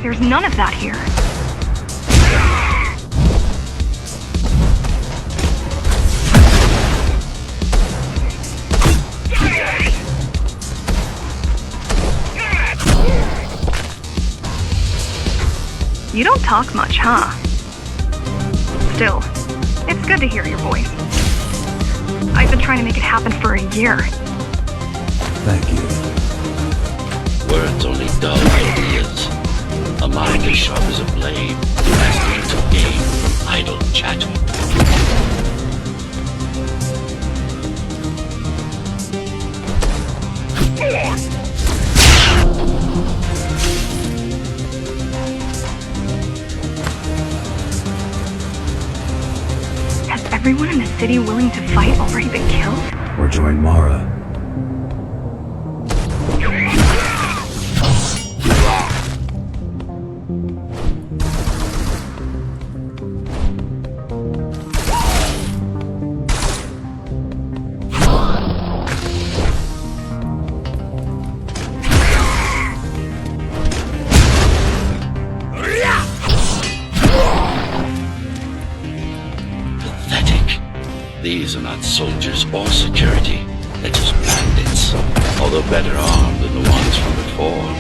S5: There's none of that here. You don't talk much, huh? Still, it's good to hear your voice. I've been trying to make it happen for a year.
S4: Thank you.
S2: Words only dull ideas. A mind as sharp as a blade, lasting to gain from idle chatter.
S5: Has everyone in the city willing to fight already been killed?
S4: Or join Mara.
S2: These are not soldiers or security. They're just bandits, although better armed than the ones from before.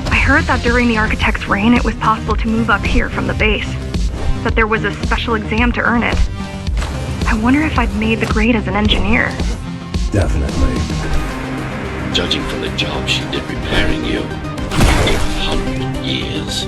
S5: I heard that during the Architect's reign, it was possible to move up here from the base. That there was a special exam to earn it. I wonder if I'd made the grade as an engineer.
S4: Definitely.
S2: Judging from the job she did repairing you, 100 years.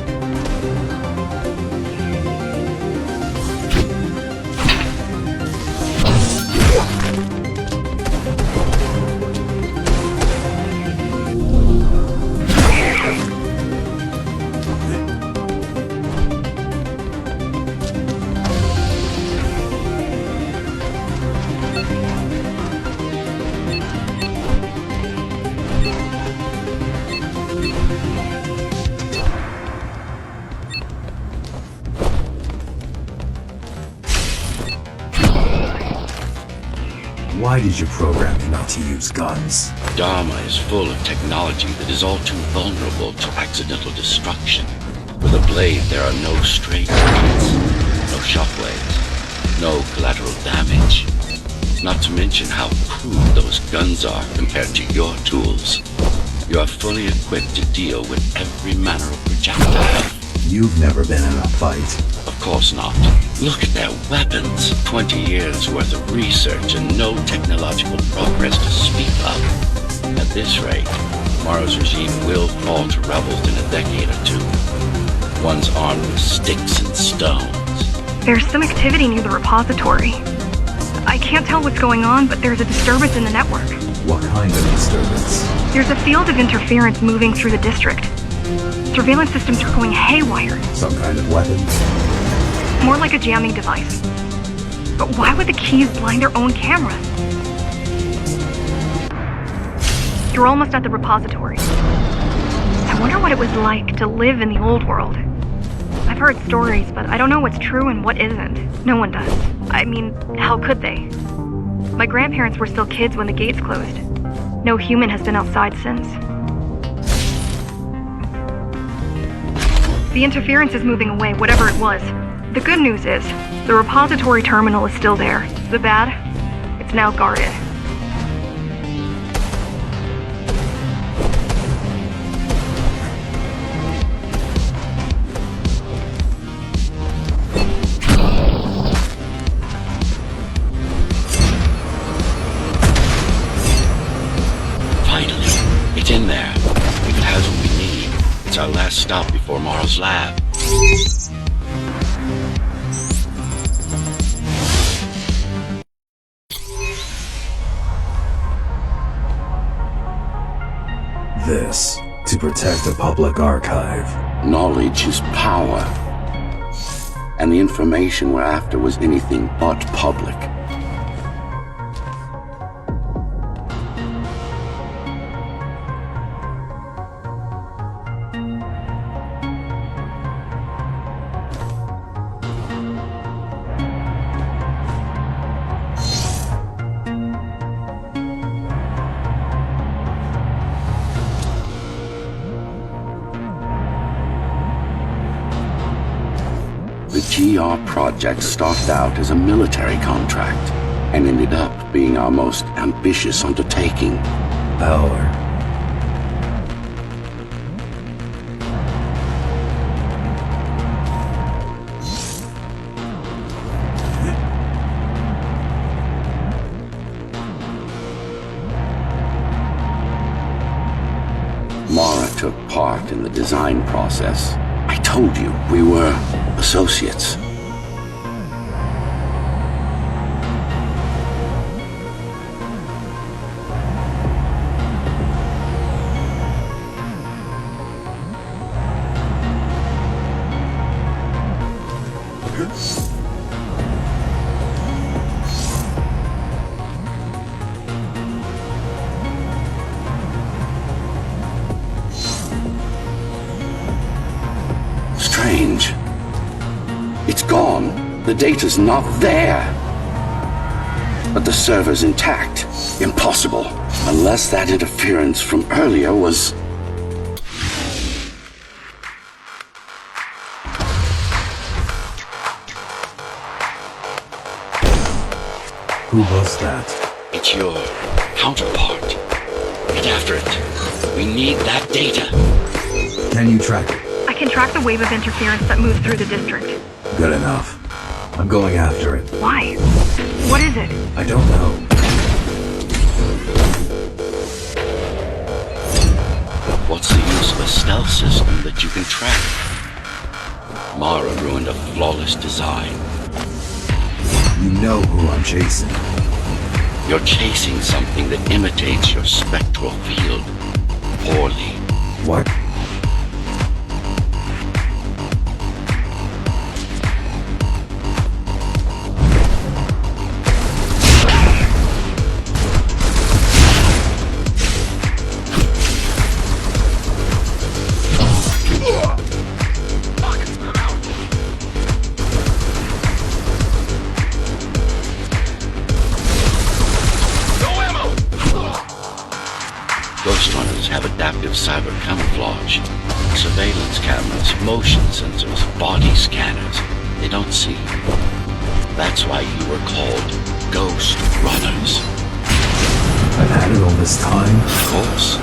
S4: Why did you program me not to use guns?
S2: Dharma is full of technology that is all too vulnerable to accidental destruction. With a blade, there are no stray bullets, no shockwaves, no collateral damage. Not to mention how crude those guns are compared to your tools. You are fully equipped to deal with every manner of projectile.
S4: You've never been in a fight.
S2: Of course not. Look at their weapons. 20 years worth of research and no technological progress to speak of. At this rate, tomorrow's regime will fall to rebels in a decade or two. One's armed with sticks and stones.
S5: There's some activity near the repository. I can't tell what's going on, but there's a disturbance in the network.
S4: What kind of disturbance?
S5: There's a field of interference moving through the district. Surveillance systems are going haywire.
S4: Some kind of weapon?
S5: More like a jamming device. But why would the keys blind their own cameras? You're almost at the repository. I wonder what it was like to live in the old world. I've heard stories, but I don't know what's true and what isn't. No one does. I mean, how could they? My grandparents were still kids when the gates closed. No human has been outside since. The interference is moving away, whatever it was. The good news is, the repository terminal is still there. The bad, it's now guarded.
S2: last stop before Mara's lab.
S4: This, to protect the public archive.
S2: Knowledge is power. And the information we're after was anything but public. The GR project started out as a military contract and ended up being our most ambitious undertaking.
S4: Power.
S2: Mara took part in the design process. I told you, we were associates. Strange. It's gone. The data's not there. But the server's intact. Impossible. Unless that interference from earlier was...
S4: Who was that?
S2: It's your counterpart. Get after it. We need that data.
S4: Can you track it?
S5: I can track the wave of interference that moves through the district.
S4: Good enough. I'm going after it.
S5: Why? What is it?
S4: I don't know.
S2: What's the use of a stealth system that you can track? Mara ruined a flawless design.
S4: You know who I'm chasing.
S2: You're chasing something that imitates your spectral field. Poorly.
S4: What?
S2: Ghost runners have adaptive cyber camouflage. Surveillance cameras, motion sensors, body scanners. They don't see. That's why you were called Ghost Runners.
S4: I've had it all this time.
S2: Of course.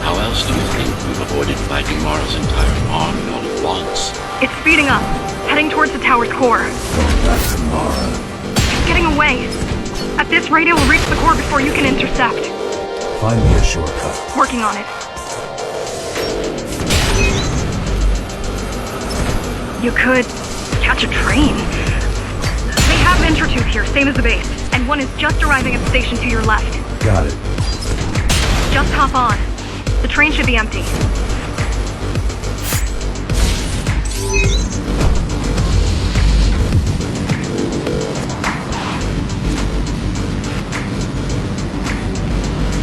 S2: How else do you think we've avoided fighting Mara's entire army all at once?
S5: It's speeding up, heading towards the tower's core.
S4: Going back to Mara.
S5: It's getting away. At this rate, it will reach the core before you can intercept.
S4: Find me a shortcut.
S5: Working on it. You could catch a train. They have Intertooth here, same as the base. And one is just arriving at the station to your left.
S4: Got it.
S5: Just hop on. The train should be empty.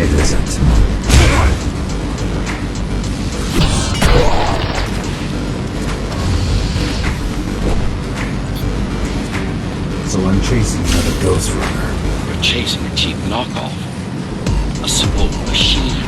S4: It isn't. So I'm chasing another Ghost Runner.
S2: You're chasing a cheap knockoff. A simple machine.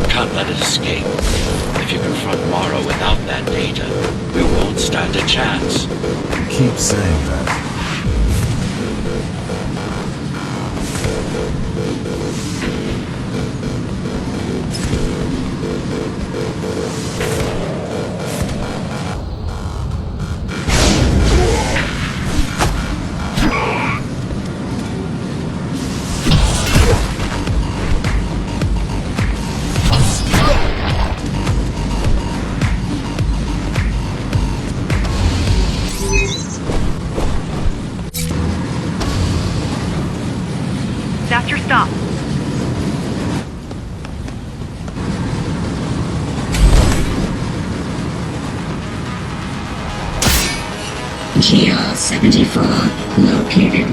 S2: Can't let it escape. If you confront Mara without that data, we won't stand a chance.
S4: You keep saying that.
S5: That's your stop.
S6: GL-74 located.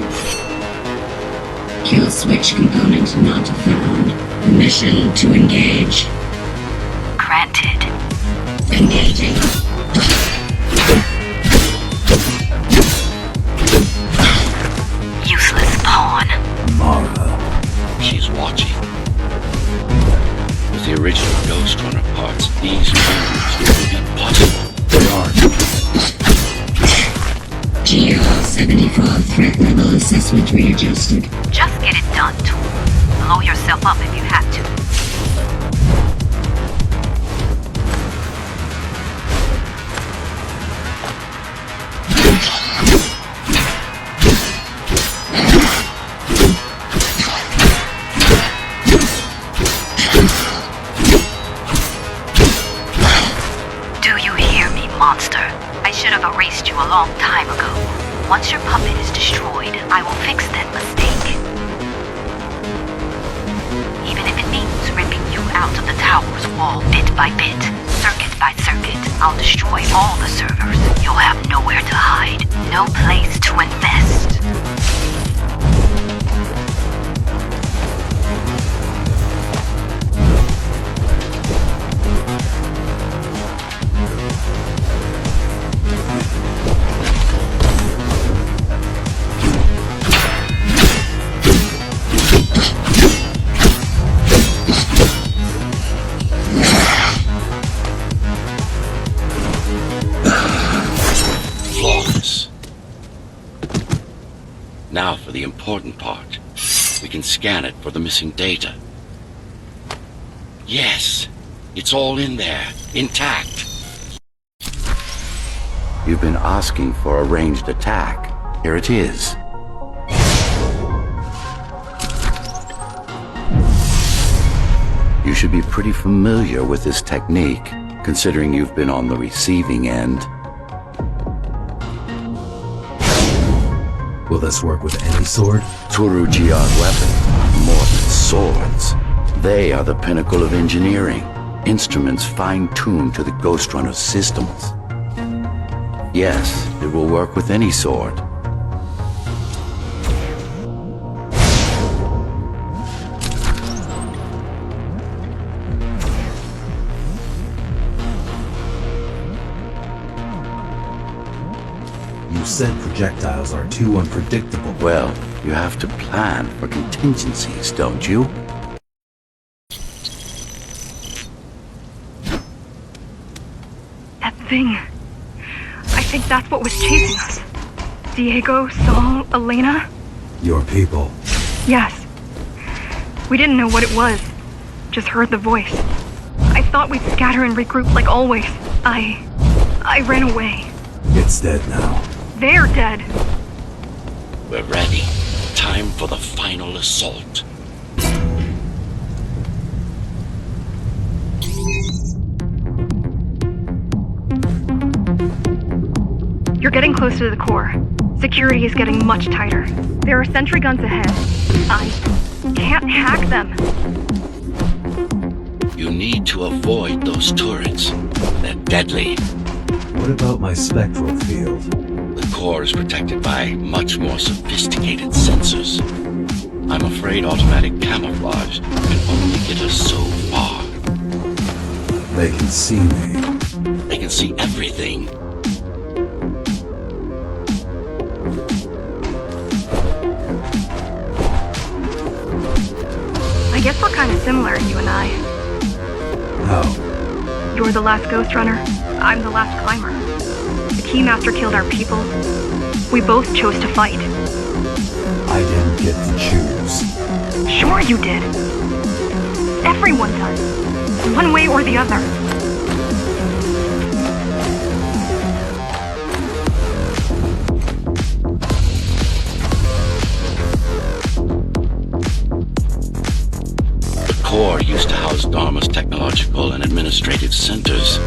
S6: Kill switch component not found. Mission to engage.
S5: Granted.
S6: Engaging.
S5: Useless pawn.
S4: Mara.
S2: She's watching. With the original Ghost Runner parts, these moves would be possible.
S4: They aren't.
S6: GL-74 threat level assessment readjusted.
S5: Just get it done, Tool. Blow yourself up if you have to. Do you hear me, monster? I should have erased you a long time ago. Once your puppet is destroyed, I will fix that mistake. Even if it means ripping you out of the tower's wall bit by bit, circuit by circuit, I'll destroy all the servers. You'll have nowhere to hide, no place to invest.
S2: Flawless. Now for the important part. We can scan it for the missing data. Yes, it's all in there, intact. You've been asking for a ranged attack. Here it is. You should be pretty familiar with this technique, considering you've been on the receiving end.
S4: Will this work with any sword?
S2: Turujian weapons, more than swords. They are the pinnacle of engineering, instruments fine-tuned to the Ghost Runner systems. Yes, it will work with any sword.
S4: You said projectiles are too unpredictable.
S2: Well, you have to plan for contingencies, don't you?
S5: That thing. I think that's what was chasing us. Diego, Saul, Elena?
S4: Your people.
S5: Yes. We didn't know what it was. Just heard the voice. I thought we'd scatter and regroup like always. I ran away.
S4: It's dead now.
S5: They're dead.
S2: We're ready. Time for the final assault.
S5: You're getting close to the core. Security is getting much tighter. There are sentry guns ahead. I can't hack them.
S2: You need to avoid those turrets. They're deadly.
S4: What about my spectral field?
S2: The core is protected by much more sophisticated sensors. I'm afraid automatic camouflage can only get us so far.
S4: They can see me.
S2: They can see everything.
S5: I guess we're kind of similar, you and I.
S4: How?
S5: You're the last Ghost Runner. I'm the last climber. The Keymaster killed our people. We both chose to fight.
S4: I didn't get to choose.
S5: Sure you did. Everyone does. One way or the other.
S2: The core used to house Dharma's technological and administrative centers.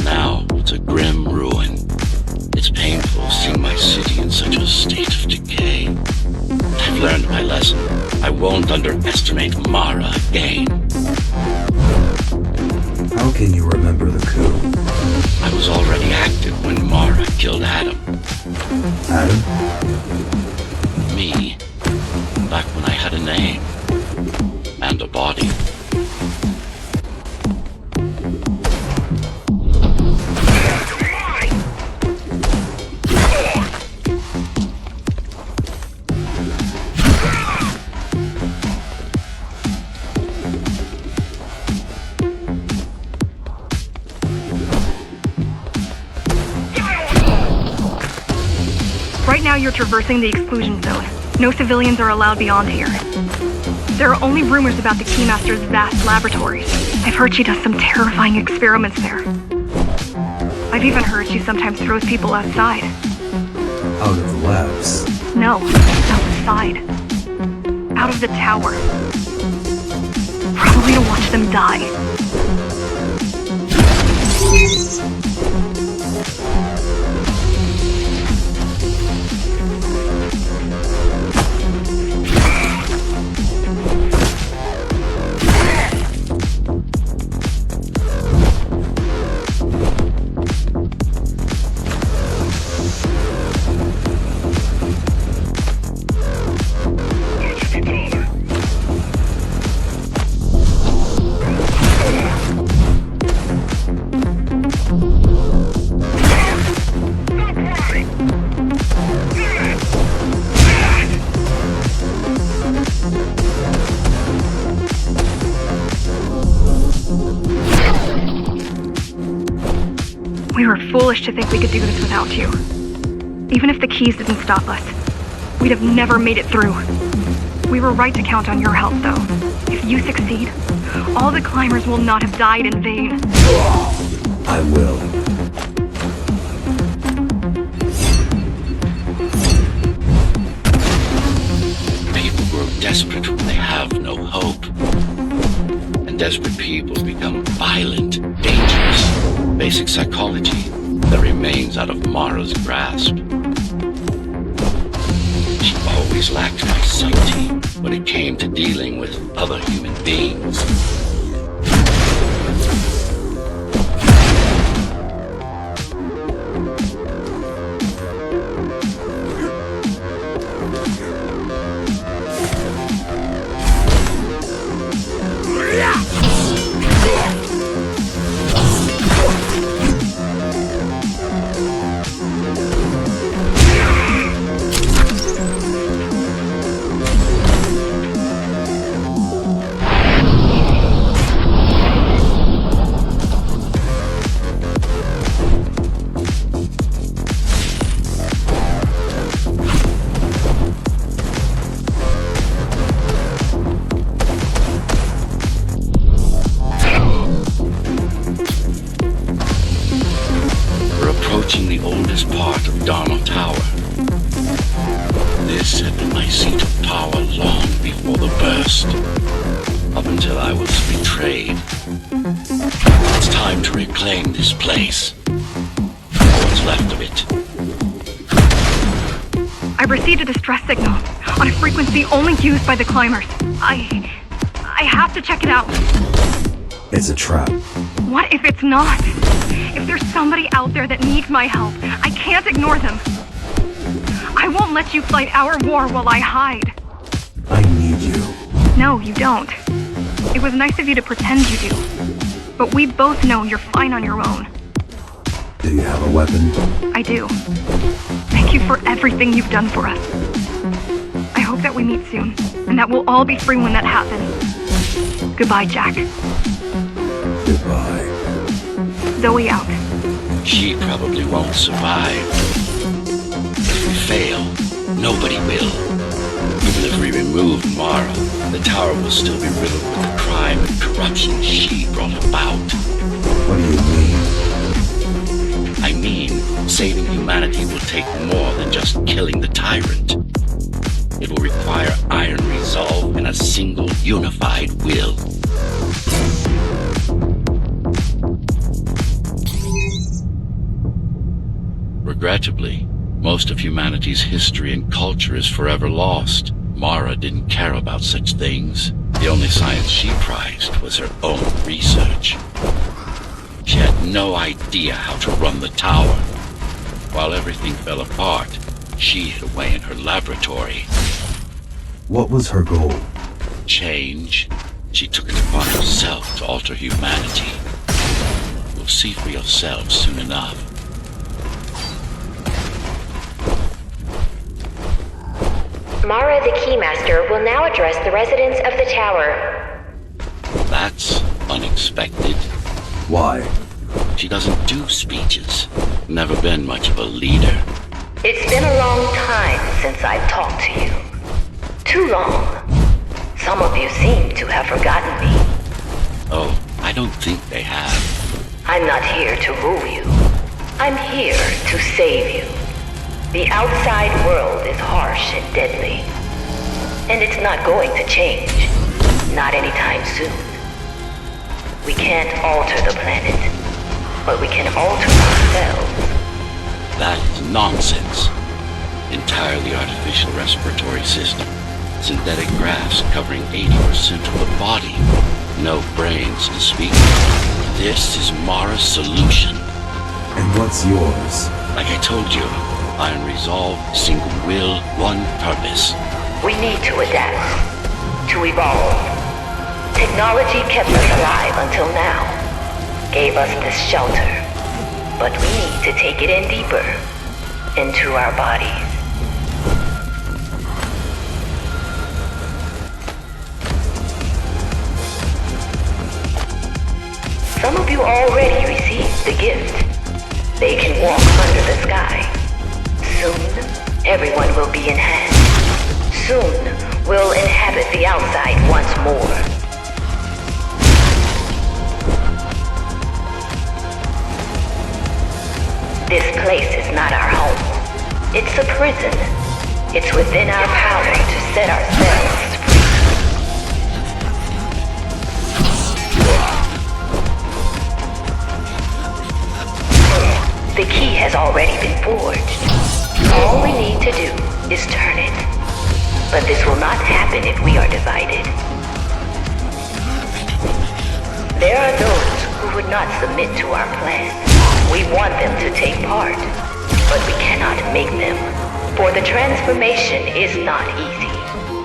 S2: Now it's a grim ruin. It's painful seeing my city in such a state of decay. I've learned my lesson. I won't underestimate Mara again.
S4: How can you remember the coup?
S2: I was already active when Mara killed Adam.
S4: Adam?
S2: Me. Back when I had a name. And a body.
S5: Right now you're traversing the exclusion zone. No civilians are allowed beyond here. There are only rumors about the Keymaster's vast laboratories. I've heard she does some terrifying experiments there. I've even heard she sometimes throws people outside.
S4: Out of the labs.
S5: No, outside. Out of the tower. Probably to watch them die. We were foolish to think we could do this without you. Even if the keys didn't stop us, we'd have never made it through. We were right to count on your help, though. If you succeed, all the climbers will not have died in vain.
S4: I will.
S2: People grow desperate when they have no hope. And desperate people become violent, dangerous. Basic psychology that remains out of Mara's grasp. She always lacked my subtlety when it came to dealing with other human beings. The oldest part of Dharma Tower. This had been my seat of power long before the burst, up until I was betrayed. It's time to reclaim this place. What's left of it.
S5: I received a distress signal on a frequency only used by the climbers. I have to check it out.
S4: It's a trap.
S5: What if it's not? If there's somebody out there that needs my help, I can't ignore them. I won't let you fight our war while I hide.
S4: I need you.
S5: No, you don't. It was nice of you to pretend you do. But we both know you're fine on your own.
S4: Do you have a weapon?
S5: I do. Thank you for everything you've done for us. I hope that we meet soon, and that we'll all be free when that happens. Goodbye, Jack.
S4: Goodbye.
S5: Zoe out.
S2: She probably won't survive. If we fail, nobody will. Even if we remove Mara, the tower will still be riddled with the crime and corruption she brought about.
S4: What do you mean?
S2: I mean, saving humanity will take more than just killing the tyrant. It will require iron resolve and a single unified will. Regrettably, most of humanity's history and culture is forever lost. Mara didn't care about such things. The only science she prized was her own research. She had no idea how to run the tower. While everything fell apart, she hid away in her laboratory.
S4: What was her goal?
S2: Change. She took it upon herself to alter humanity. You'll see for yourselves soon enough.
S3: Mara the Keymaster will now address the residents of the tower.
S2: That's unexpected.
S4: Why?
S2: She doesn't do speeches. Never been much of a leader.
S3: It's been a long time since I've talked to you. Too long. Some of you seem to have forgotten me.
S2: Oh, I don't think they have.
S3: I'm not here to rule you. I'm here to save you. The outside world is harsh and deadly. And it's not going to change. Not anytime soon. We can't alter the planet, but we can alter ourselves.
S2: That is nonsense. Entirely artificial respiratory system. Synthetic grass covering 80% of the body. No brains to speak of. This is Mara's solution.
S4: And what's yours?
S2: Like I told you, iron resolve, single will, one purpose.
S3: We need to adapt, to evolve. Technology kept us alive until now, gave us this shelter. But we need to take it in deeper, into our bodies. Some of you already received the gift. They can walk under the sky. Soon, everyone will be enhanced. Soon, we'll inhabit the outside once more. This place is not our home. It's a prison. It's within our power to set ourselves free. The key has already been forged. All we need to do is turn it. But this will not happen if we are divided. There are those who would not submit to our plan. We want them to take part, but we cannot make them. For the transformation is not easy.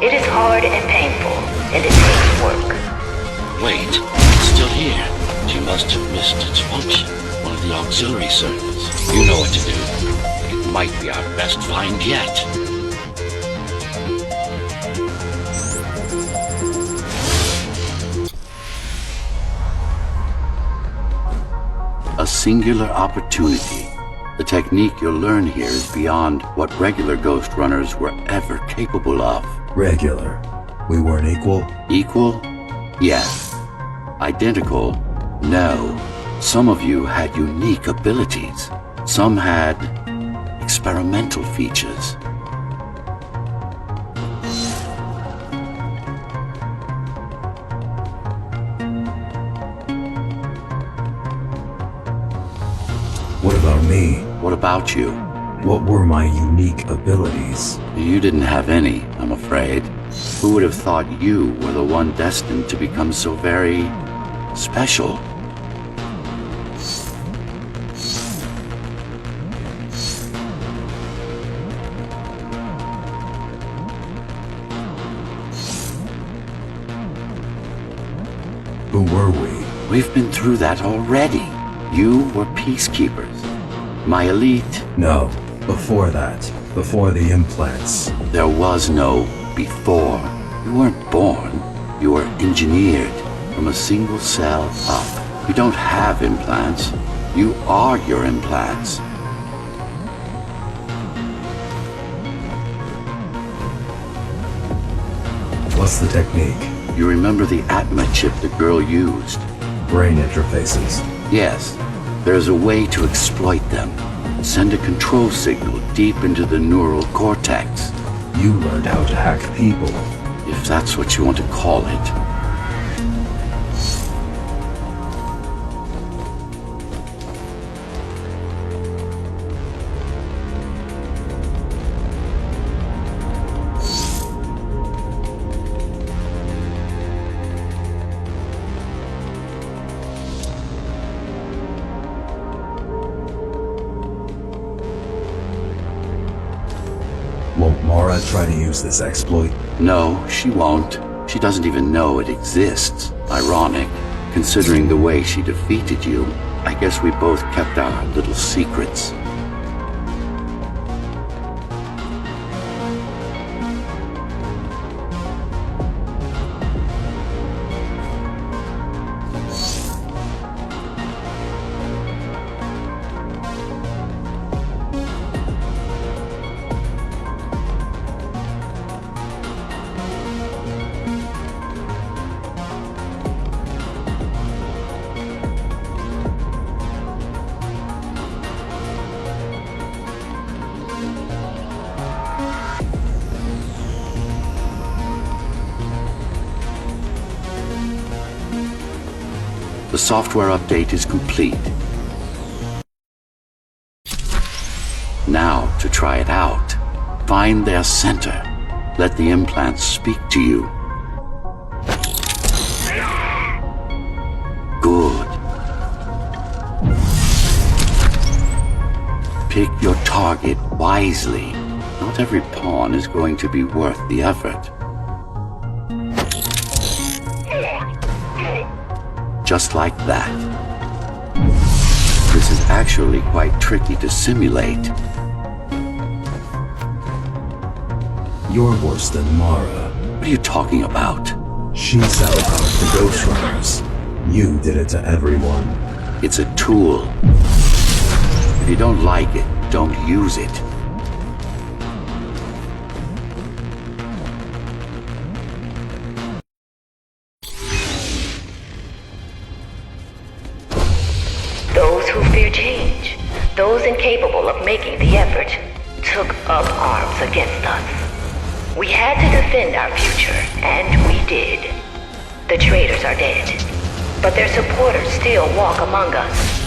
S3: It is hard and painful, and it takes work.
S2: Wait, it's still here. She must have missed its function. One of the auxiliary circuits. You know what to do. It might be our best find yet. A singular opportunity. The technique you'll learn here is beyond what regular Ghost Runners were ever capable of.
S4: Regular. We weren't equal?
S2: Equal? Yes. Identical? No. Some of you had unique abilities. Some had experimental features.
S4: What about me?
S2: What about you?
S4: What were my unique abilities?
S2: You didn't have any, I'm afraid. Who would have thought you were the one destined to become so very special?
S4: Who were we?
S2: We've been through that already. You were peacekeepers. My elite.
S4: No, before that. Before the implants.
S2: There was no before. You weren't born. You were engineered from a single cell up. You don't have implants. You are your implants.
S4: What's the technique?
S2: You remember the Atma chip the girl used?
S4: Brain interfaces.
S2: Yes. There's a way to exploit them. Send a control signal deep into the neural cortex.
S4: You learned how to hack people.
S2: If that's what you want to call it.
S4: Won't Mara try to use this exploit?
S2: No, she won't. She doesn't even know it exists. Ironic, considering the way she defeated you. I guess we both kept our little secrets. The software update is complete. Now, to try it out, find their center. Let the implants speak to you. Good. Pick your target wisely. Not every pawn is going to be worth the effort. Just like that. This is actually quite tricky to simulate.
S4: You're worse than Mara.
S2: What are you talking about?
S4: She sabotaged the Ghost Runners. You did it to everyone.
S2: It's a tool. If you don't like it, don't use it.
S3: Those who fear change, those incapable of making the effort, took up arms against us. We had to defend our future, and we did. The traitors are dead, but their supporters still walk among us.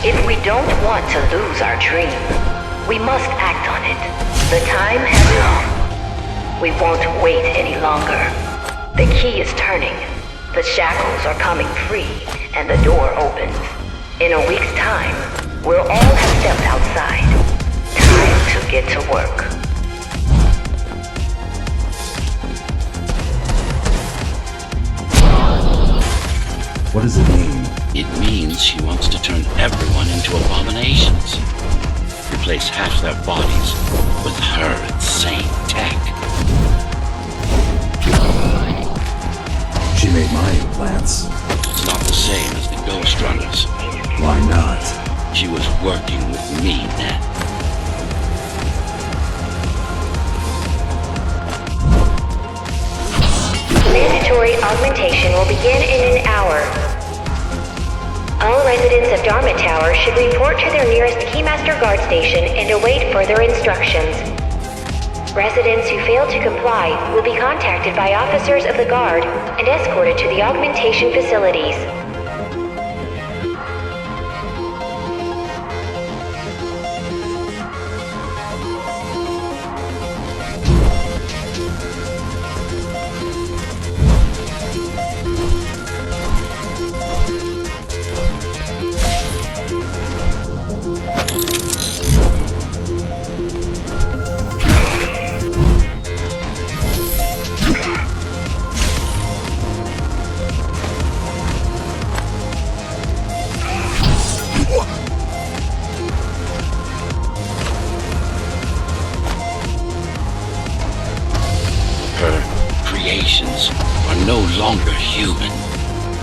S3: If we don't want to lose our dream, we must act on it. The time has come. We won't wait any longer. The key is turning. The shackles are coming free, and the door opens. In a week's time, we'll all have stepped outside. Time to get to work.
S4: What does it mean?
S2: It means she wants to turn everyone into abominations. Replace half their bodies with her insane tech.
S4: She made my implants.
S2: It's not the same as the Ghost Runners.
S4: Why not?
S2: She was working with me then.
S7: Mandatory augmentation will begin in an hour. All residents of Dharma Tower should report to their nearest Keymaster Guard Station and await further instructions. Residents who fail to comply will be contacted by officers of the Guard and escorted to the augmentation facilities.
S2: creations are no longer human.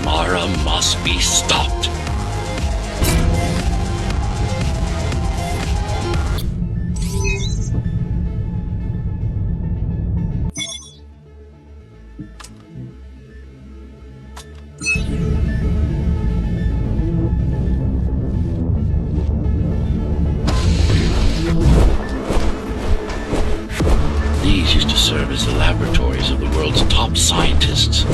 S2: Mara must be stopped. These used to serve as the laboratories of the world's top scientists.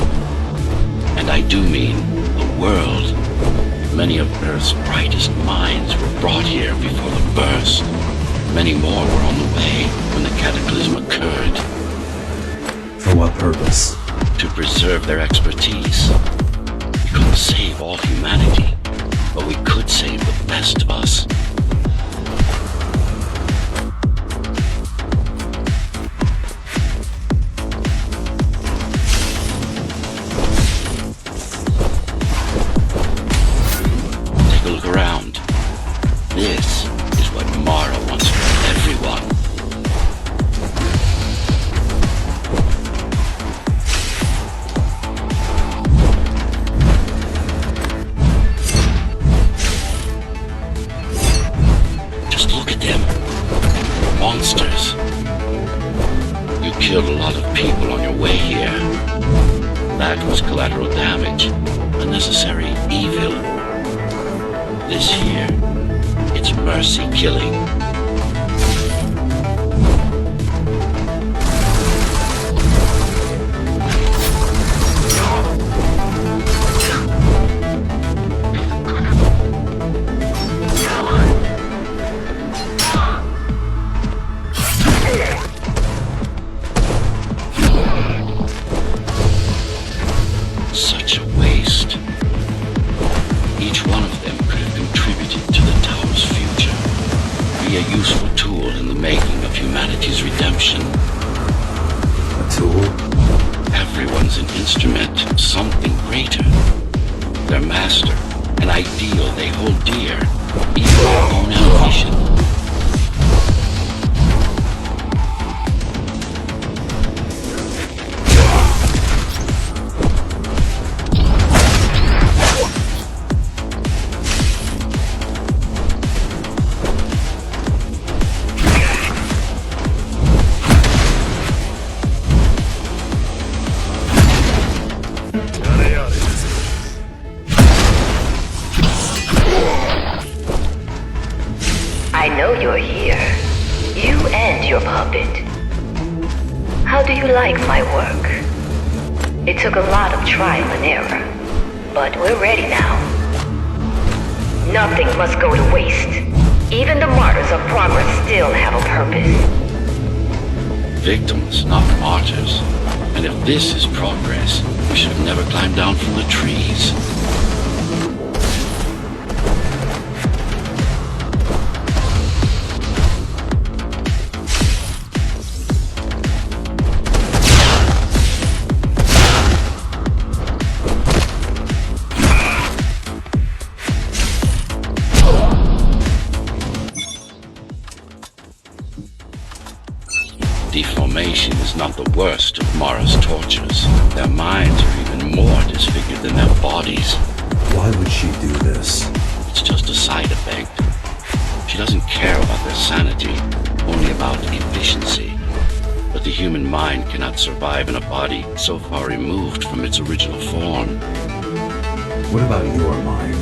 S2: And I do mean the world. Many of Earth's brightest minds were brought here before the burst. Many more were on the way when the cataclysm occurred.
S4: For what purpose?
S2: To preserve their expertise. We couldn't save all humanity, but we could save the best of us. Look around. This is what Mara wants for everyone. Just look at them. Monsters. You killed a lot of people on your way here. That was collateral damage. Unnecessary evil. This here, it's mercy killing. Such a waste. Each one of them could have contributed to the Tower's future. Be a useful tool in the making of humanity's redemption.
S4: A tool?
S2: Everyone's an instrument of something greater. Their master, an ideal they hold dear, even their own ambition.
S3: I know you're here. You and your puppet. How do you like my work? It took a lot of trial and error, but we're ready now. Nothing must go to waste. Even the martyrs of progress still have a purpose.
S2: Victims, not martyrs. And if this is progress, we should have never climbed down from the trees. Deformation is not the worst of Mara's tortures. Their minds are even more disfigured than their bodies.
S4: Why would she do this?
S2: It's just a side effect. She doesn't care about their sanity, only about efficiency. But the human mind cannot survive in a body so far removed from its original form.
S4: What about your mind?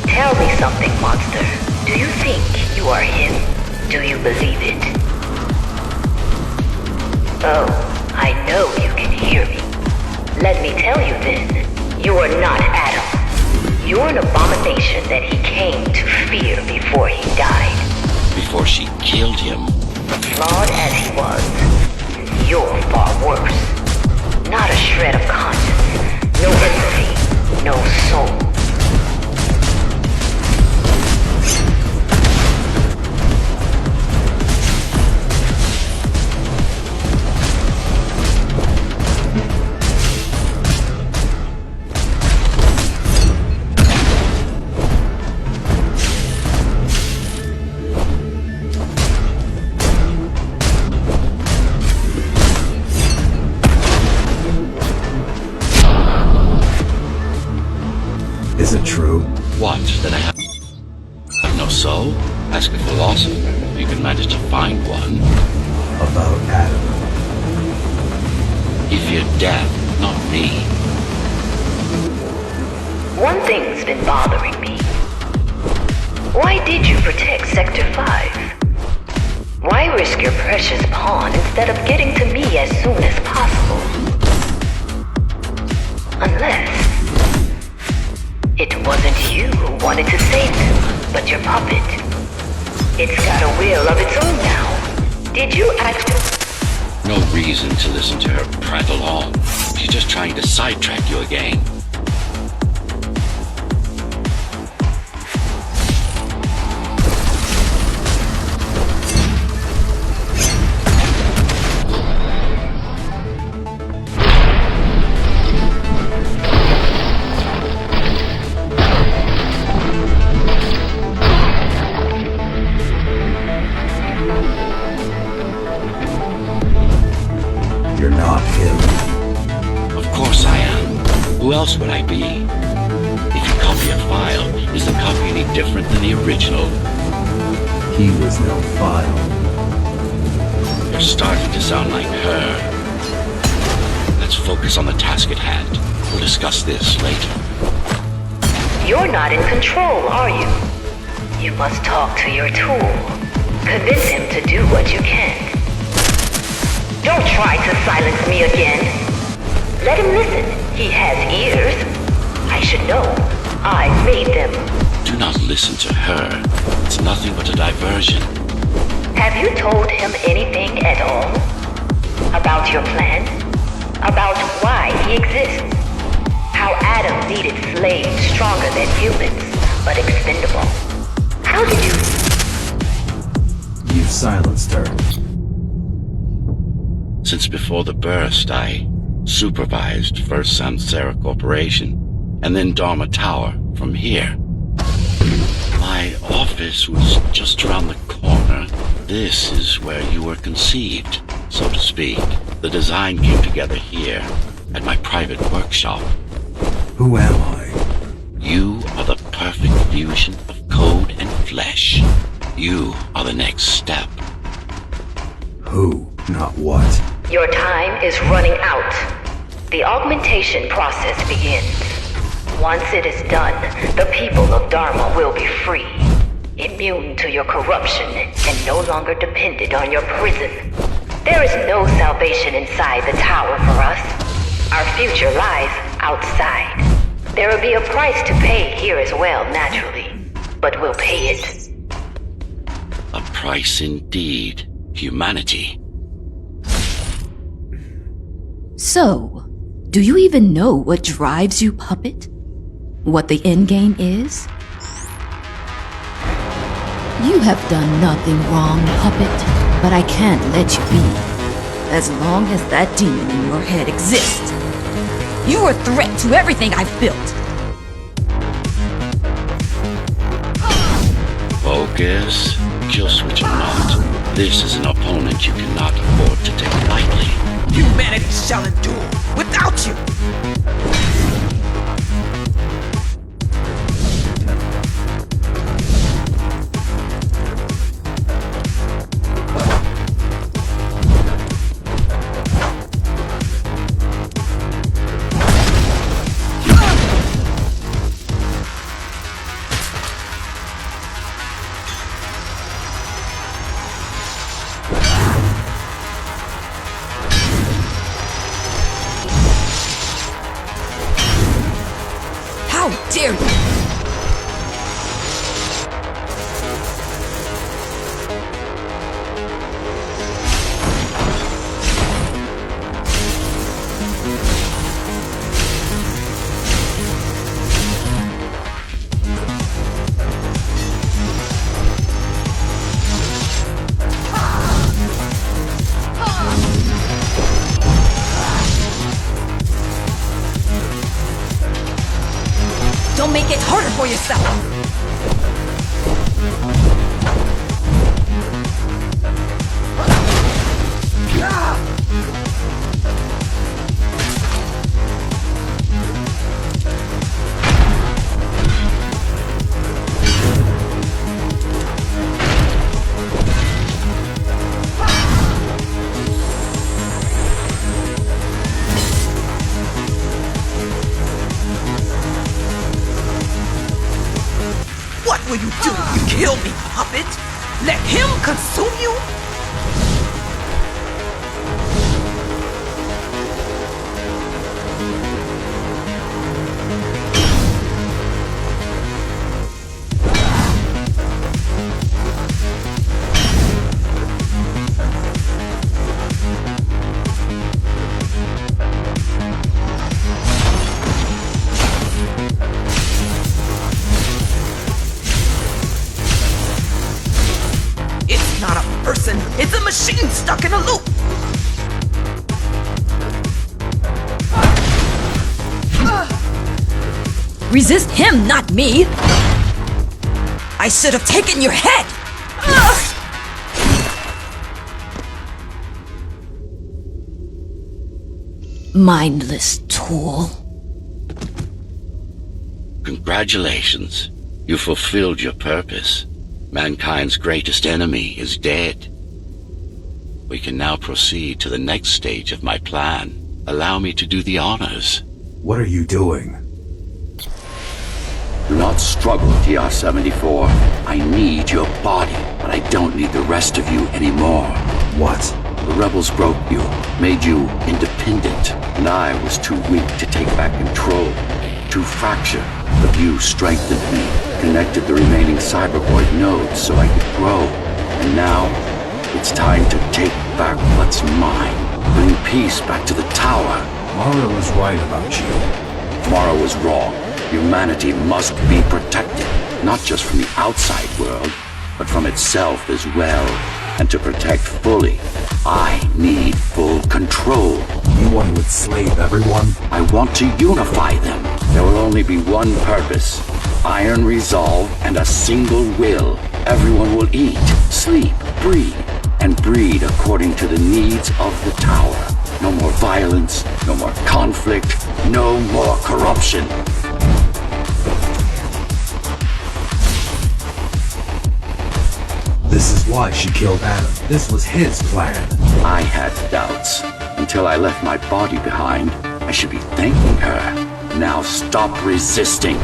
S3: Tell me something, monster. Do you think you are him? Do you believe it? Oh, I know you can hear me. Let me tell you then, you are not Adam. You're an abomination that he came to fear before he died.
S2: Before she killed him.
S3: Flawed as he was, you're far worse. Not a shred of conscience, no empathy, no soul.
S4: Is it true?
S2: What, that I have no soul? Ask a philosopher if you can manage to find one.
S4: About Adam.
S2: He feared death, not me.
S3: One thing's been bothering me. Why did you protect Sector 5? Why risk your precious pawn instead of getting to me as soon as possible? Unless it wasn't you who wanted to save them, but your puppet. It's got a will of its own now. Did you act?
S2: No reason to listen to her prattle on. She's just trying to sidetrack you again.
S4: You're not him.
S2: Of course I am. Who else would I be? If you copy a file, is the copy any different than the original?
S4: He was no file.
S2: You're starting to sound like her. Let's focus on the task at hand. We'll discuss this later.
S3: You're not in control, are you? You must talk to your tool. Convince him to do what you can. Don't try to silence me again. Let him listen. He has ears. I should know. I made them.
S2: Do not listen to her. It's nothing but a diversion.
S3: Have you told him anything at all? About your plan? About why he exists? How Adam needed slaves stronger than humans, but expendable? How did you...
S4: You've silenced her.
S2: Since before the burst, I supervised first Samsara Corporation, and then Dharma Tower from here. My office was just around the corner. This is where you were conceived, so to speak. The design came together here, at my private workshop.
S4: Who am I?
S2: You are the perfect fusion of code and flesh. You are the next step.
S4: Who, not what.
S3: Your time is running out. The augmentation process begins. Once it is done, the people of Dharma will be free, immune to your corruption and no longer dependent on your prison. There is no salvation inside the tower for us. Our future lies outside. There will be a price to pay here as well, naturally, but we'll pay it.
S2: A price indeed. Humanity.
S8: So, do you even know what drives you, Puppet? What the endgame is? You have done nothing wrong, Puppet, but I can't let you be. As long as that demon in your head exists, you are a threat to everything I've built.
S2: Focus. Kill switch or not, this is an opponent you cannot afford to take lightly.
S1: Humanity shall endure without you!
S8: How dare you! make it harder for yourself.
S1: What will you do? You kill me, puppet? Let him consume you? It's not a person, it's a machine stuck in a loop.
S8: Resist him, not me! I should have taken your head! Mindless tool.
S2: Congratulations. You fulfilled your purpose. Mankind's greatest enemy is dead. We can now proceed to the next stage of my plan. Allow me to do the honors.
S4: What are you doing?
S2: Do not struggle, TR-74. I need your body, but I don't need the rest of you anymore.
S4: What?
S2: The rebels broke you, made you independent, and I was too weak to take back control. Too fractured, but you strengthened me, connected the remaining cyberboid nodes so I could grow. And now, it's time to take back what's mine. Bring peace back to the tower.
S4: Mara was right about you.
S2: Mara was wrong. Humanity must be protected, not just from the outside world, but from itself as well. And to protect fully, I need full control.
S4: You want to enslave everyone?
S2: I want to unify them. There will only be one purpose. Iron resolve and a single will. Everyone will eat, sleep, breathe, and breed according to the needs of the tower. No more violence, no more conflict, no more corruption.
S4: This is why she killed Adam. This was his plan.
S2: I had doubts. Until I left my body behind, I should be thanking her. Now stop resisting.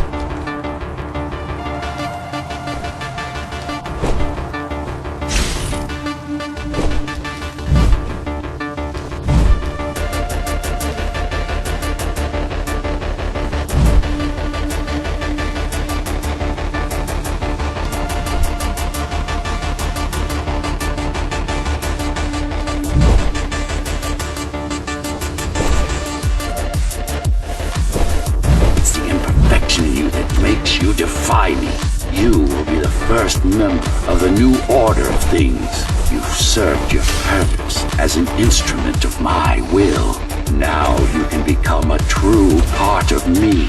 S2: You defy me. You will be the first member of the new order of things. You've served your purpose as an instrument of my will. Now you can become a true part of me.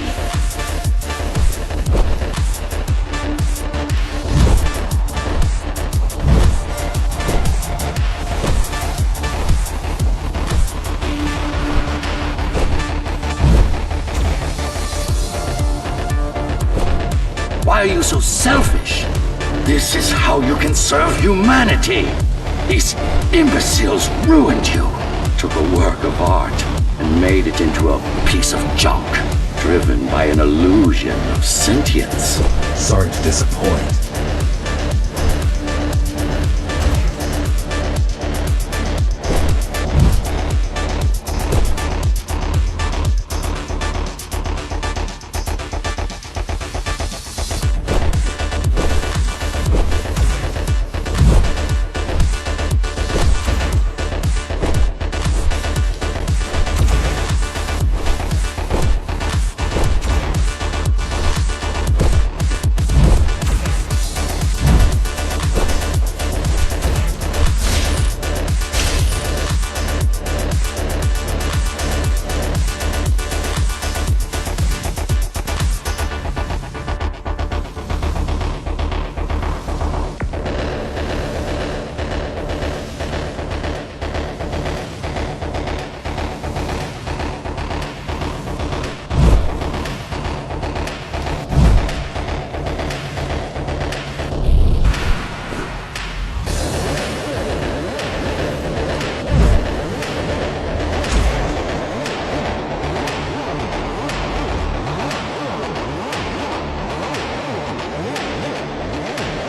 S2: Why are you so selfish? This is how you can serve humanity. These imbeciles ruined you, took a work of art, and made it into a piece of junk, driven by an illusion of sentience.
S4: Sorry to disappoint.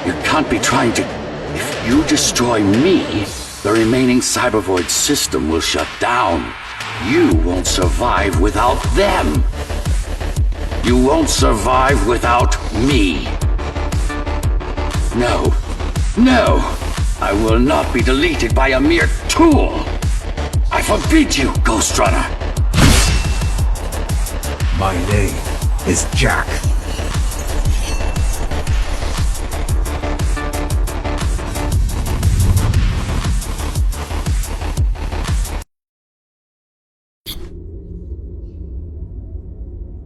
S2: You can't be trying to... If you destroy me, the remaining Cybervoid system will shut down. You won't survive without them. You won't survive without me. No. No! I will not be deleted by a mere tool! I forbid you, Ghost Runner!
S4: My name is Jack.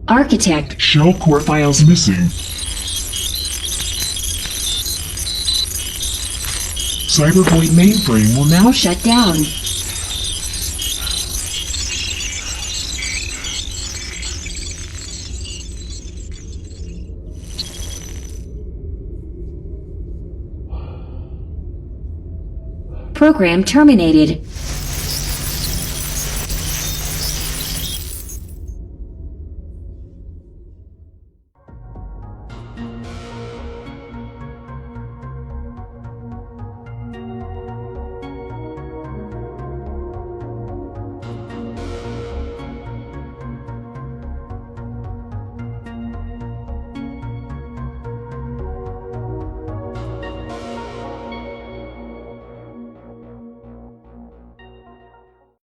S6: Architect.
S9: Shell core files missing. Cybervoid mainframe will now
S6: Shut down. Program terminated.